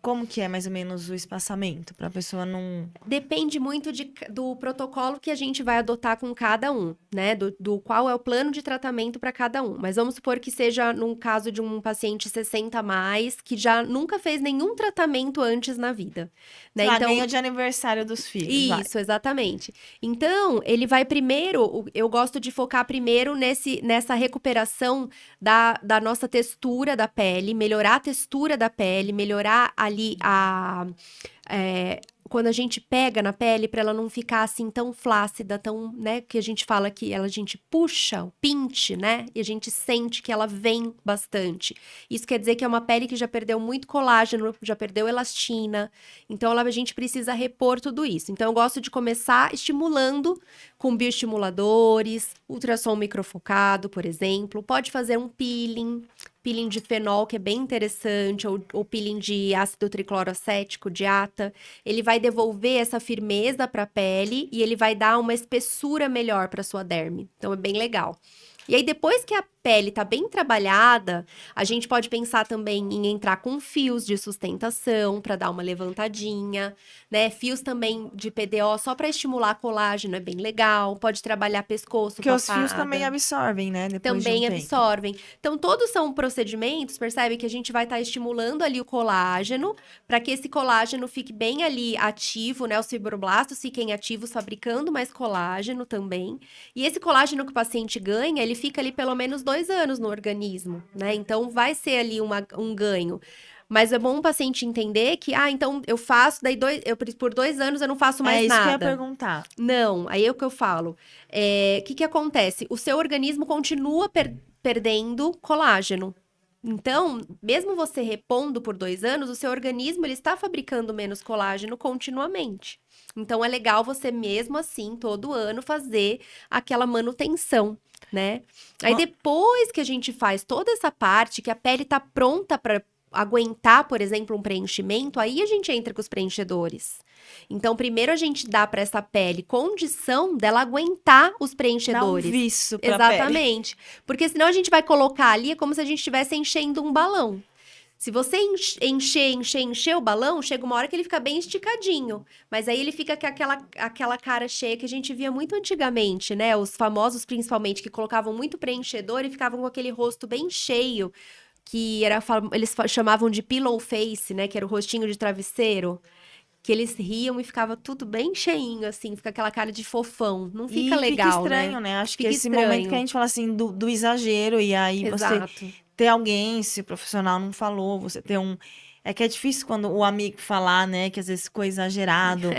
Como que é, mais ou menos, o espaçamento? Pra pessoa não... Depende muito do protocolo que a gente vai adotar com cada um, né? Do qual é o plano de tratamento para cada um. Mas vamos supor que seja num caso de um paciente 60 a mais, que já nunca fez nenhum tratamento antes na vida, né? Sei lá, Então, ganho de aniversário dos filhos, vai. isso, exatamente. Então, ele vai primeiro, eu gosto de focar primeiro nessa recuperação da nossa textura da pele, melhorar a textura da pele, melhorar ali quando a gente pega na pele, para ela não ficar assim tão flácida, tão, né, que a gente fala que a gente puxa o pinte, né, e a gente sente que ela vem bastante. Isso quer dizer que é uma pele que já perdeu muito colágeno, já perdeu elastina, então a gente precisa repor tudo isso. Então eu gosto de começar estimulando com bioestimuladores, ultrassom microfocado, por exemplo, pode fazer um peeling de fenol, que é bem interessante, ou peeling de ácido tricloroacético, de ATA. Ele vai devolver essa firmeza para a pele e ele vai dar uma espessura melhor para sua derme. Então, é bem legal. E aí, depois que a pele tá bem trabalhada, a gente pode pensar também em entrar com fios de sustentação para dar uma levantadinha, né? Fios também de PDO só para estimular colágeno é bem legal. Pode trabalhar pescoço, Porque os fios também papada. absorvem, né? Depois de um Também tempo. absorvem. Então, todos são procedimentos, percebe? Que a gente vai estar estimulando ali o colágeno, para que esse colágeno fique bem ali ativo, né? Os fibroblastos fiquem ativos, fabricando mais colágeno também. E esse colágeno que o paciente ganha, ele fica ali pelo menos 2 anos no organismo, né? Então, vai ser ali um ganho. Mas é bom o paciente entender que, então eu faço, daí por 2 anos eu não faço mais É isso que eu ia nada. perguntar. Não, aí é o que eu falo. O que acontece? O seu organismo continua perdendo colágeno. Então, mesmo você repondo por 2 anos, o seu organismo ele está fabricando menos colágeno continuamente. Então, é legal você mesmo assim, todo ano, fazer aquela manutenção, né? Aí Ó, depois que a gente faz toda essa parte, que a pele está pronta para aguentar, por exemplo, um preenchimento, aí a gente entra com os preenchedores. Então, primeiro a gente dá para essa pele condição dela aguentar os dá um preenchedores. viço pra pele. Exatamente. Porque senão a gente vai colocar ali, é como se a gente estivesse enchendo um balão. Se você encher o balão, chega uma hora que ele fica bem esticadinho. Mas aí ele fica com aquela cara cheia que a gente via muito antigamente, né? Os famosos, principalmente, que colocavam muito preenchedor e ficavam com aquele rosto bem cheio, que eles chamavam de pillow face, né? Que era o rostinho de travesseiro. Que eles riam e ficava tudo bem cheinho, assim, fica aquela cara de fofão. Não fica E fica legal, estranho, né? né? Acho que Fica esse momento que a estranho. gente fala assim do exagero, e aí você Exato. ter alguém, se o profissional não falou, você ter um. É que é difícil quando o amigo falar, né? Que às vezes ficou exagerado.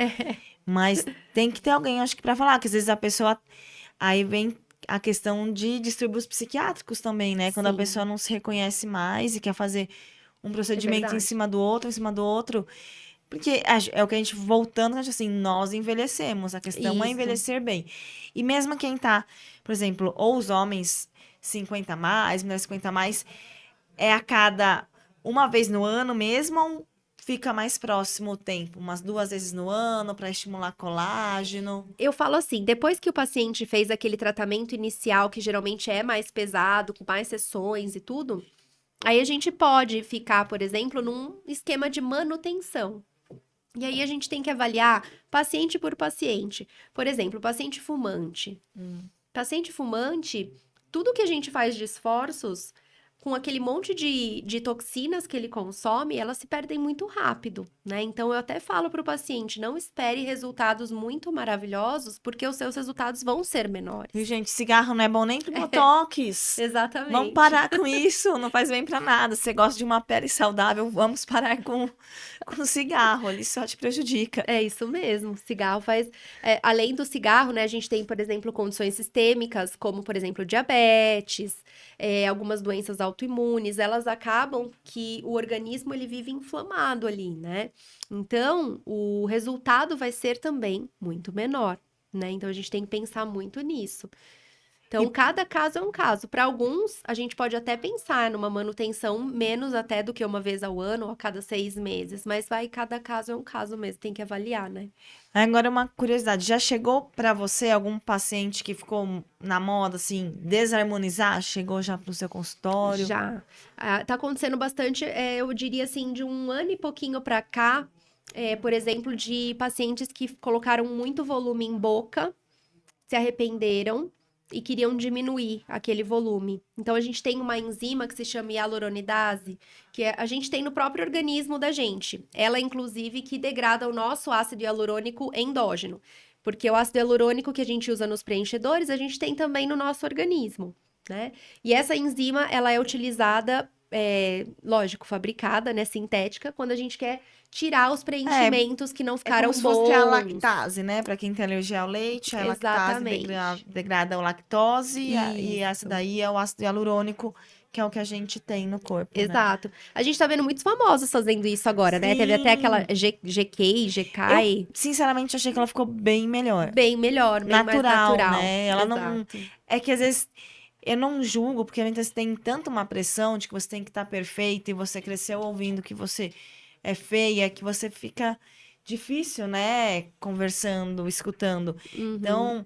Mas tem que ter alguém, acho que, pra falar, que às vezes a pessoa. Aí vem a questão de distúrbios psiquiátricos também, né? Quando a Sim, pessoa não se reconhece mais e quer fazer um é procedimento em verdade. cima do outro, em cima do outro. Porque é o que a gente, voltando, a gente, assim, nós envelhecemos. A questão é Isso. envelhecer bem. E mesmo quem tá, por exemplo, ou os homens 50 a mais, mulheres 50 a mais, é a cada uma vez no ano mesmo ou fica mais próximo o tempo? Umas 2 vezes no ano para estimular colágeno? Eu falo assim, depois que o paciente fez aquele tratamento inicial, que geralmente é mais pesado, com mais sessões e tudo, aí a gente pode ficar, por exemplo, num esquema de manutenção. E aí a gente tem que avaliar paciente por paciente. Por exemplo, paciente fumante. Paciente fumante, tudo que a gente faz de esforços, com aquele monte de toxinas que ele consome, elas se perdem muito rápido, né? Então, eu até falo para o paciente, não espere resultados muito maravilhosos, porque os seus resultados vão ser Viu, menores. gente? Cigarro não é bom nem pro botox. Vamos Exatamente. parar com isso, não faz bem pra nada. Você gosta de uma pele saudável, vamos parar com cigarro, ele só te prejudica. É isso mesmo. Cigarro faz. Além do cigarro, né, a gente tem, por exemplo, condições sistêmicas, como, por exemplo, diabetes, algumas doenças autoimunes, elas acabam que o organismo ele vive inflamado ali, né? Então, o resultado vai ser também muito menor, né? Então, a gente tem que pensar muito nisso. Então, cada caso é um caso. Para alguns, a gente pode até pensar numa manutenção menos até do que uma vez ao ano ou a cada 6 meses, mas cada caso é um caso mesmo, tem que avaliar, né? Agora, uma curiosidade, já chegou pra você algum paciente que ficou na moda, assim, desarmonizar? Chegou já pro seu consultório? Já. Tá acontecendo bastante, eu diria assim, de um ano e pouquinho para cá, por exemplo, de pacientes que colocaram muito volume em boca, se arrependeram e queriam diminuir aquele volume. Então, a gente tem uma enzima que se chama hialuronidase, que a gente tem no próprio organismo da gente. Ela, inclusive, que degrada o nosso ácido hialurônico endógeno. Porque o ácido hialurônico que a gente usa nos preenchedores, a gente tem também no nosso organismo, né? E essa enzima, ela é utilizada, lógico, fabricada, né, sintética, quando a gente quer tirar os preenchimentos que não É ficaram como se fosse a bons. lactase, né? Pra quem tem alergia ao leite, a lactase Exatamente. degrada a lactose e essa Isso. daí é o ácido hialurônico, que é o que a gente tem no corpo, né? Exato. A gente tá vendo muitos famosos fazendo isso agora, né? Teve até aquela Sim. GK, Eu, GK, sinceramente, achei que ela ficou bem melhor. bem melhor, bem mais Natural, natural. né? Ela não. Exato. É que às vezes eu não julgo, porque muitas vezes tem tanto uma pressão de que você tem que estar perfeita e você cresceu ouvindo que você é feia, que você fica difícil, né? Conversando, escutando. Uhum. Então,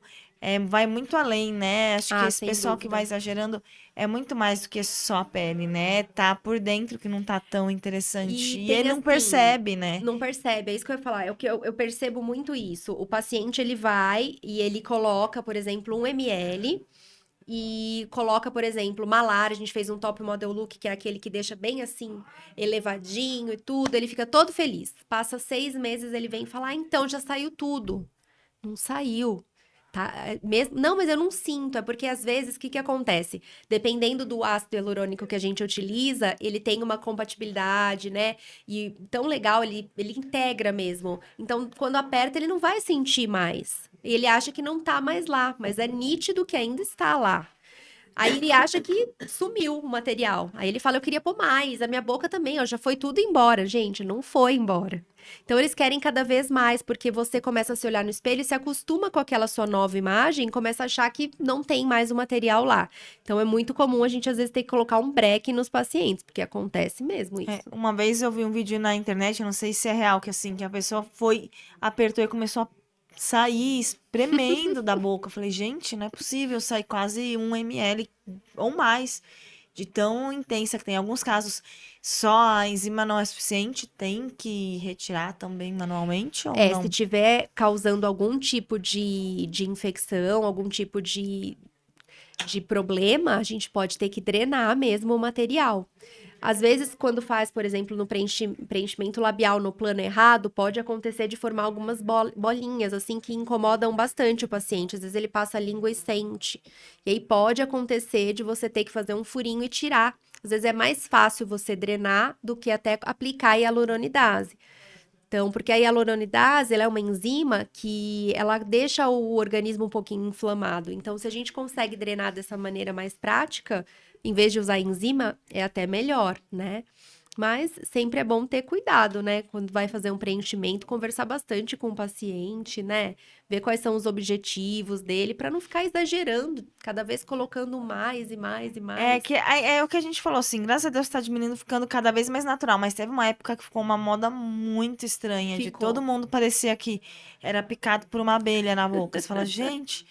vai muito além, né? Acho que Ah, esse sem pessoal que vai dúvida. exagerando é muito mais do que só a pele, né? Tá por dentro que não tá tão interessante. E E tem ele não assim, percebe, né? não percebe, é isso que eu ia falar. É o que eu percebo muito isso. O paciente ele vai e ele coloca, por exemplo, 1 ml e coloca, por exemplo, malar. A gente fez um top model look, que é aquele que deixa bem assim, elevadinho e tudo. Ele fica todo feliz. Passa 6 meses, ele vem falar: então, já saiu tudo. Não saiu. Tá? Mesmo, não, mas eu não sinto. É porque às vezes o que acontece? Dependendo do ácido hialurônico que a gente utiliza, ele tem uma compatibilidade, né? E tão legal, ele integra mesmo. Então, quando aperta, ele não vai sentir mais. Ele acha que não tá mais lá, mas é nítido que ainda está lá. Aí ele acha que sumiu o material. Aí ele fala: eu queria pôr mais. A minha boca também, ó, já foi tudo embora. Gente, não foi embora. Então eles querem cada vez mais, porque você começa a se olhar no espelho e se acostuma com aquela sua nova imagem, e começa a achar que não tem mais o material lá. Então é muito comum a gente às vezes ter que colocar um breque nos pacientes, porque acontece mesmo isso. Uma vez eu vi um vídeo na internet, não sei se é real, que assim, que a pessoa foi, apertou e começou a sair espremendo da boca. Eu falei, gente, não é possível sair quase 1 ml ou mais de tão intensa que tem. Em alguns casos, só a enzima não é suficiente, tem que retirar também manualmente ou Se não? tiver causando algum tipo de infecção, algum tipo de problema, a gente pode ter que drenar mesmo o material. Às vezes, quando faz, por exemplo, no preenchimento labial no plano errado, pode acontecer de formar algumas bolinhas, assim, que incomodam bastante o paciente. Às vezes ele passa a língua e sente. E aí pode acontecer de você ter que fazer um furinho e tirar. Às vezes é mais fácil você drenar do que até aplicar a hialuronidase. Então, porque a hialuronidase, ela é uma enzima que ela deixa o organismo um pouquinho inflamado. Então, se a gente consegue drenar dessa maneira mais prática, em vez de usar enzima, é até melhor, né? Mas sempre é bom ter cuidado, né? Quando vai fazer um preenchimento, conversar bastante com o paciente, né? Ver quais são os objetivos dele, para não ficar exagerando, cada vez colocando mais e mais e mais. É o que a gente falou, assim, graças a Deus tá diminuindo, ficando cada vez mais natural, mas teve uma época que ficou uma moda muito estranha, de todo Ficou. mundo parecia que era picado por uma abelha na boca. Você fala, gente,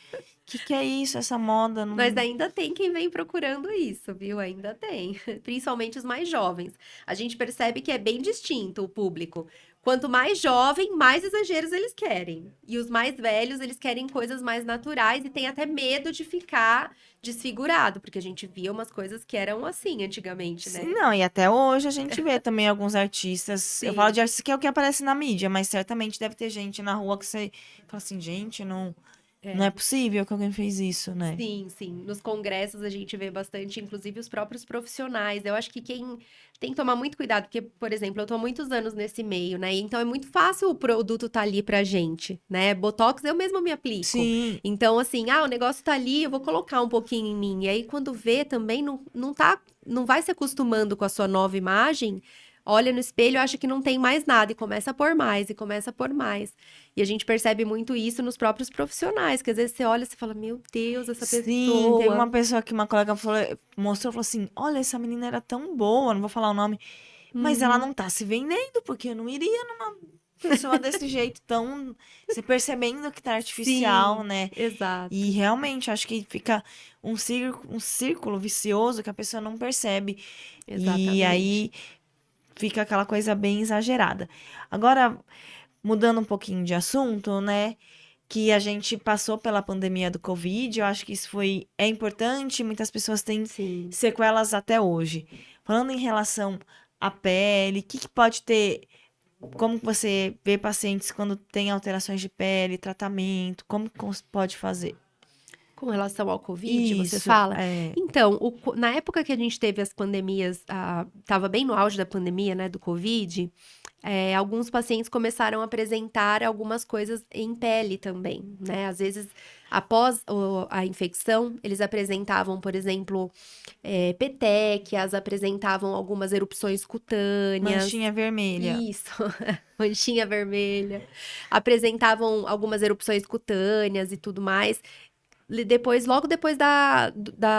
que é isso, essa moda? Mas Não... ainda tem quem vem procurando isso, viu? Ainda tem. Principalmente os mais jovens. A gente percebe que é bem distinto o público. Quanto mais jovem, mais exageros eles querem. E os mais velhos, eles querem coisas mais naturais e têm até medo de ficar desfigurado, porque a gente via umas coisas que eram assim antigamente, Sim, né? não, e até hoje a gente vê também alguns artistas. Eu falo Sim. de artista que é o que aparece na mídia, mas certamente deve ter gente na rua que você fala assim, gente, não é É. possível que alguém fez isso, né? Sim, sim. Nos congressos a gente vê bastante, inclusive os próprios profissionais. Eu acho que quem tem que tomar muito cuidado, porque, por exemplo, eu tô há muitos anos nesse meio, né? Então é muito fácil o produto tá ali pra gente, né? Botox eu mesma me aplico. Sim, Então, assim, o negócio tá ali, eu vou colocar um pouquinho em mim. E aí, quando vê também, não vai se acostumando com a sua nova imagem. olha no espelho e acha que não tem mais nada, e começa a pôr mais, e começa a pôr mais. E a gente percebe muito isso nos próprios profissionais, que às vezes você olha e você fala, meu Deus, essa Sim, teve uma pessoa. pessoa que uma colega mostrou assim: olha, essa menina era tão boa, não vou falar o nome, mas ela Uhum. não tá se vendendo, porque eu não iria numa pessoa desse jeito tão. Você percebendo que tá artificial, Sim, né? E exato. realmente acho que fica um círculo vicioso que a pessoa não percebe. E Exatamente. aí fica aquela coisa bem exagerada. Agora, mudando um pouquinho de assunto, né? Que a gente passou pela pandemia do Covid, eu acho que isso é importante, muitas pessoas têm Sim. sequelas até hoje. Falando em relação à pele, o que pode ter, como que você vê pacientes quando tem alterações de pele, tratamento, como que pode fazer? Com relação ao Covid, você Isso, fala? Então, na época que a gente teve as pandemias, estava bem no auge da pandemia, né, do Covid, alguns pacientes começaram a apresentar algumas coisas em pele também, né? Às vezes, após a infecção, eles apresentavam, por exemplo, petequias, apresentavam algumas erupções cutâneas. manchinha vermelha. Isso, manchinha vermelha. Apresentavam algumas erupções cutâneas e tudo mais. Depois, logo depois da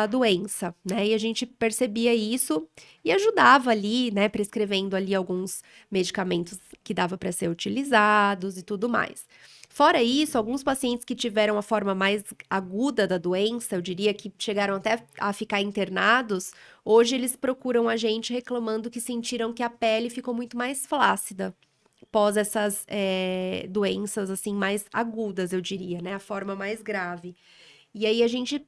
doença, né? E a gente percebia isso e ajudava ali, né? Prescrevendo ali alguns medicamentos que dava para ser utilizados e tudo mais. Fora isso, alguns pacientes que tiveram a forma mais aguda da doença, eu diria que chegaram até a ficar internados, hoje eles procuram a gente reclamando que sentiram que a pele ficou muito mais flácida pós essas doenças assim mais agudas, eu diria, né? A forma mais grave. E aí a gente,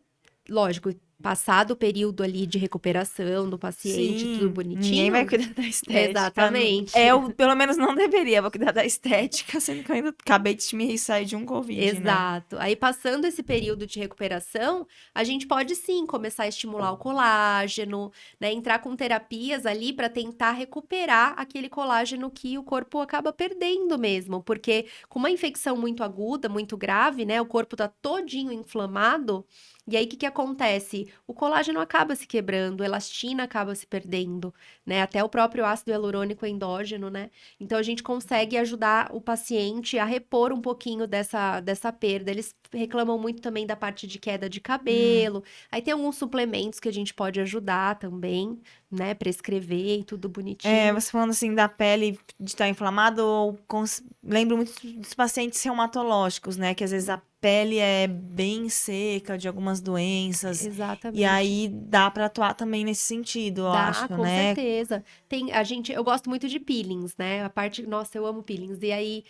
lógico, passado o período ali de recuperação do paciente, tudo Sim, ninguém vai bonitinho. cuidar da estética. Exatamente. Eu, pelo menos, não deveria. Vou cuidar da estética, sendo que eu ainda acabei de me sair de um Covid, né? Exato. Aí, passando esse período de recuperação, a gente pode sim começar a estimular o colágeno, né? Entrar com terapias ali para tentar recuperar aquele colágeno que o corpo acaba perdendo mesmo, porque com uma infecção muito aguda, muito grave, né? O corpo tá todinho inflamado. E aí, o que que acontece? O colágeno acaba se quebrando, a elastina acaba se perdendo, né? Até o próprio ácido hialurônico endógeno, né? Então, a gente consegue ajudar o paciente a repor um pouquinho dessa perda. Eles reclamam muito também da parte de queda de cabelo. Aí tem alguns suplementos que a gente pode ajudar também, né? Prescrever e tudo bonitinho. Você falando assim da pele de estar inflamada, lembro muito dos pacientes reumatológicos, né? Que às vezes a pele é bem seca de algumas doenças. E Exatamente. aí dá para atuar também nesse sentido, eu Dá, acho, com né? certeza. Eu gosto muito de peelings, né? Nossa, eu amo peelings. E aí,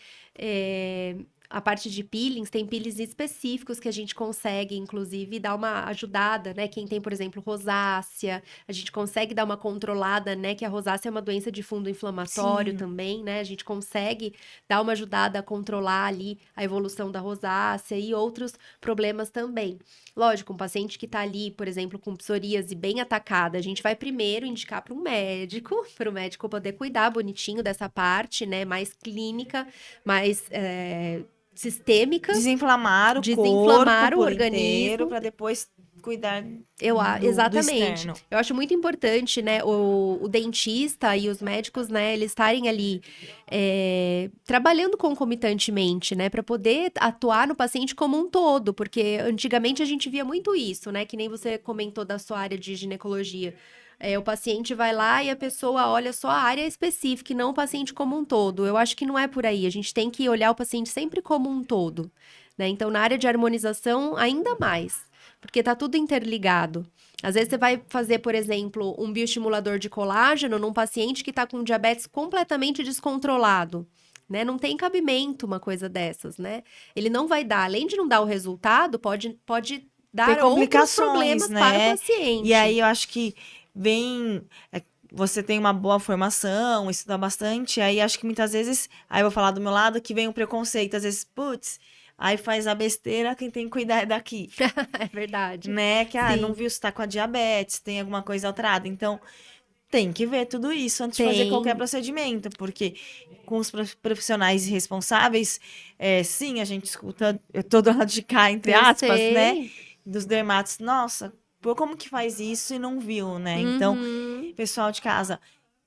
a parte de peelings, tem peelings específicos que a gente consegue, inclusive, dar uma ajudada, né? Quem tem, por exemplo, rosácea, a gente consegue dar uma controlada, né? Que a rosácea é uma doença de fundo inflamatório Sim. também, né? A gente consegue dar uma ajudada a controlar ali a evolução da rosácea e outros problemas também. Lógico, um paciente que está ali, por exemplo, com psoríase bem atacada, a gente vai primeiro indicar para o médico poder cuidar bonitinho dessa parte, né, mais clínica, mais sistêmica, Desinflamar o corpo desinflamar o por inteiro organismo. para depois cuidar do Exatamente. externo. Eu acho muito importante, né, o dentista e os médicos, né, eles estarem ali trabalhando concomitantemente, né, para poder atuar no paciente como um todo, porque antigamente a gente via muito isso, né, que nem você comentou da sua área de ginecologia. O paciente vai lá e a pessoa olha só a área específica e não o paciente como um todo. Eu acho que não é por aí. A gente tem que olhar o paciente sempre como um todo, né? Então, na área de harmonização, ainda mais. Porque tá tudo interligado. Às vezes você vai fazer, por exemplo, um bioestimulador de colágeno num paciente que está com diabetes completamente descontrolado, né? Não tem cabimento uma coisa dessas, né? Ele não vai dar, além de não dar o resultado, pode Ter dar outros complicações, problemas para o né? E paciente. aí eu acho que vem. Você tem uma boa formação, estuda bastante, aí acho que muitas vezes. Aí eu vou falar do meu lado que vem o preconceito. Às vezes, putz, aí faz a besteira, quem tem que cuidar é daqui. É verdade. Né? Que, não Sim, viu se tá com a diabetes, tem alguma coisa alterada. Então, tem que ver tudo isso antes de fazer qualquer tem. procedimento, porque com os profissionais responsáveis, sim, a gente escuta, eu tô do lado de cá, entre Eu aspas, né? sei. Dos dermatos, nossa, pô, como que faz isso e não viu, né? Então, Uhum. pessoal de casa,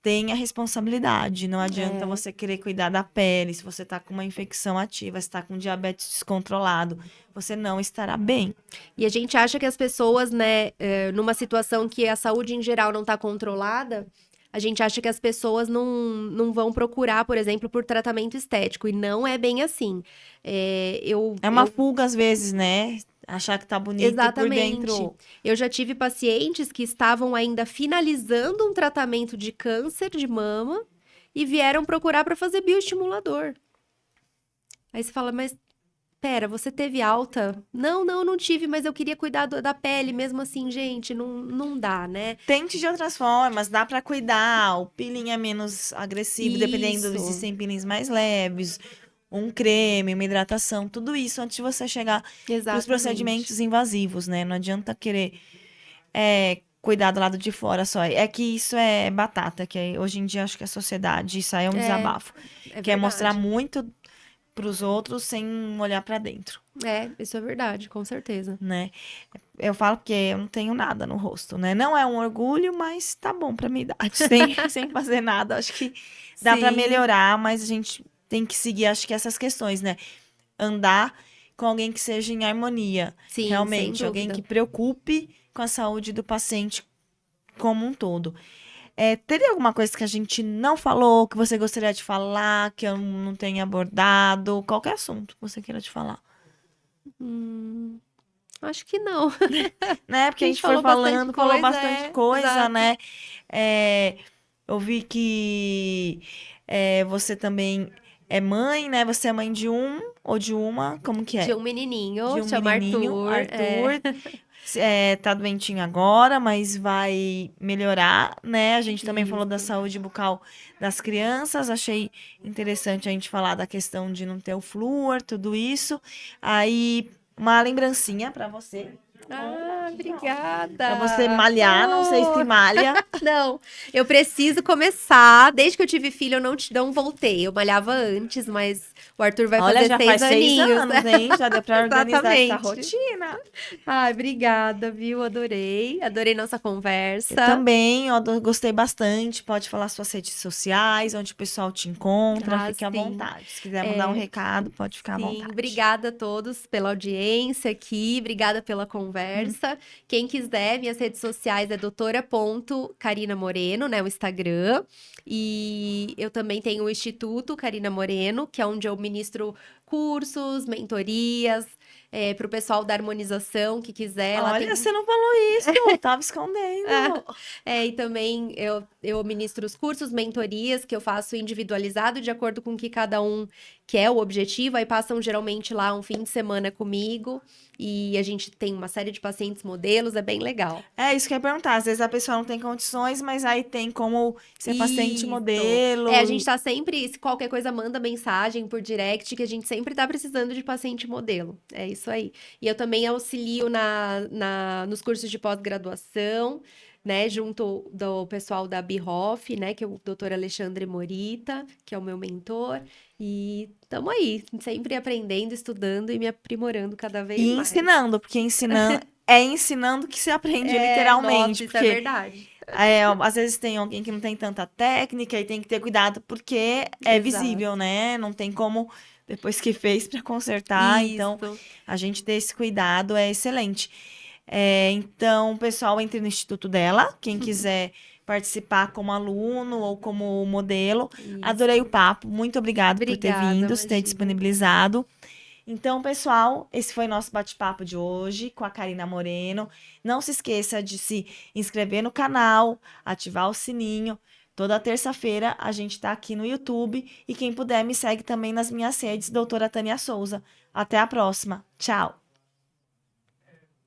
tenha responsabilidade. Não adianta É. você querer cuidar da pele, se você tá com uma infecção ativa, se tá com diabetes descontrolado, você não estará bem. E a gente acha que as pessoas, né, numa situação que a saúde em geral não está controlada, a gente acha que as pessoas não vão procurar, por exemplo, por tratamento estético. E não é bem assim. É uma fuga, às vezes, né? Achar que tá bonito e por Exatamente. dentro. Eu já tive pacientes que estavam ainda finalizando um tratamento de câncer de mama e vieram procurar para fazer bioestimulador. Aí você fala, mas pera, você teve alta? Não tive, mas eu queria cuidar da pele mesmo assim, gente, não dá, né? Tente de outras formas, dá pra cuidar. O peeling é menos agressivo, dependendo, Isso, existem peelings mais leves, um creme, uma hidratação, tudo isso antes de você chegar para os exatamente. procedimentos invasivos, né? Não adianta querer cuidar do lado de fora só. É que isso é batata, que hoje em dia acho que a sociedade, isso aí é um desabafo. É Quer mostrar verdade. muito pros outros sem olhar pra dentro, Isso é verdade, com certeza. né? Eu falo que eu não tenho nada no rosto, né? Não é um orgulho, mas tá bom pra minha idade. Sem fazer nada. Acho que dá pra Sim, melhorar, mas a gente tem que seguir, acho que essas questões, né? Andar com alguém que seja em harmonia. sim, sem Realmente, alguém que dúvida. preocupe com a saúde do paciente como um todo. Teria alguma coisa que a gente não falou, que você gostaria de falar, que eu não tenha abordado? Qualquer assunto que você queira te falar. Hum, acho que não. Né? Porque A a gente gente foi falou bastante falou coisa, bastante coisa, exato. né? É, eu vi que você também é mãe, né? Você é mãe de um ou de uma? Como que De é? um menininho, De um chama menininho, Arthur. Arthur. Tá doentinho agora, mas vai melhorar, né? A gente também falou da Isso. saúde bucal das crianças. Achei interessante a gente falar da questão de não ter o flúor, tudo isso. Aí, uma lembrancinha pra você. Ah, Pra você obrigada. malhar, não sei se Oh, malha. não, eu preciso começar. Desde que eu tive filho, eu não voltei. Eu malhava antes, mas o Arthur vai Olha, fazer já seis faz 6 aninhos. anos, hein? Já deu pra organizar essa Exatamente. rotina. Ai, obrigada, viu? Adorei. Adorei nossa Eu conversa. também, ó, gostei bastante. Pode falar suas redes sociais, onde o pessoal te encontra. Ah, Fique à sim. vontade. Se quiser mandar um É, recado, pode ficar à sim, vontade. obrigada a todos pela audiência aqui, obrigada pela Hum. conversa. Quem quiser, minhas redes sociais é doutora.carina Moreno, né, o Instagram. E eu também tenho o Instituto Carina Moreno, que é onde eu ministro cursos, mentorias, para o pessoal da harmonização que quiser. Lá Olha, tem você não falou isso, eu tava escondendo. e também eu ministro os cursos, mentorias que eu faço individualizado de acordo com o que cada um quer, o objetivo. Aí passam geralmente lá um fim de semana comigo e a gente tem uma série de pacientes modelos, é bem legal. É isso que eu ia perguntar. Às vezes a pessoa não tem condições, mas aí tem como ser paciente Isso. A gente modelo. tá sempre, se qualquer coisa, manda mensagem por direct, que a gente sempre tá precisando de paciente modelo. É isso aí. E eu também auxilio nos cursos de pós-graduação, né, junto do pessoal da BIHOF, né, que é o doutor Alexandre Morita, que é o meu mentor. E estamos aí, sempre aprendendo, estudando e me aprimorando cada vez E mais. ensinando, porque ensinando que se aprende Nossa, literalmente. isso é Porque verdade. às vezes tem alguém que não tem tanta técnica e tem que ter cuidado porque é Exato. visível, né? Não tem como, depois que fez, para consertar. Então, Isso. a gente ter esse cuidado é excelente. Então, pessoal, entre no Instituto dela. Quem quiser participar como aluno ou como modelo. Adorei o Isso. papo. Muito obrigada por ter Obrigada, vindo, por ter imagina. disponibilizado. Então, pessoal, esse foi nosso bate-papo de hoje com a Carina Moreno. Não se esqueça de se inscrever no canal, ativar o sininho. Toda terça-feira a gente está aqui no YouTube. E quem puder, me segue também nas minhas redes, doutora Tânia Souza. Até a próxima. Tchau!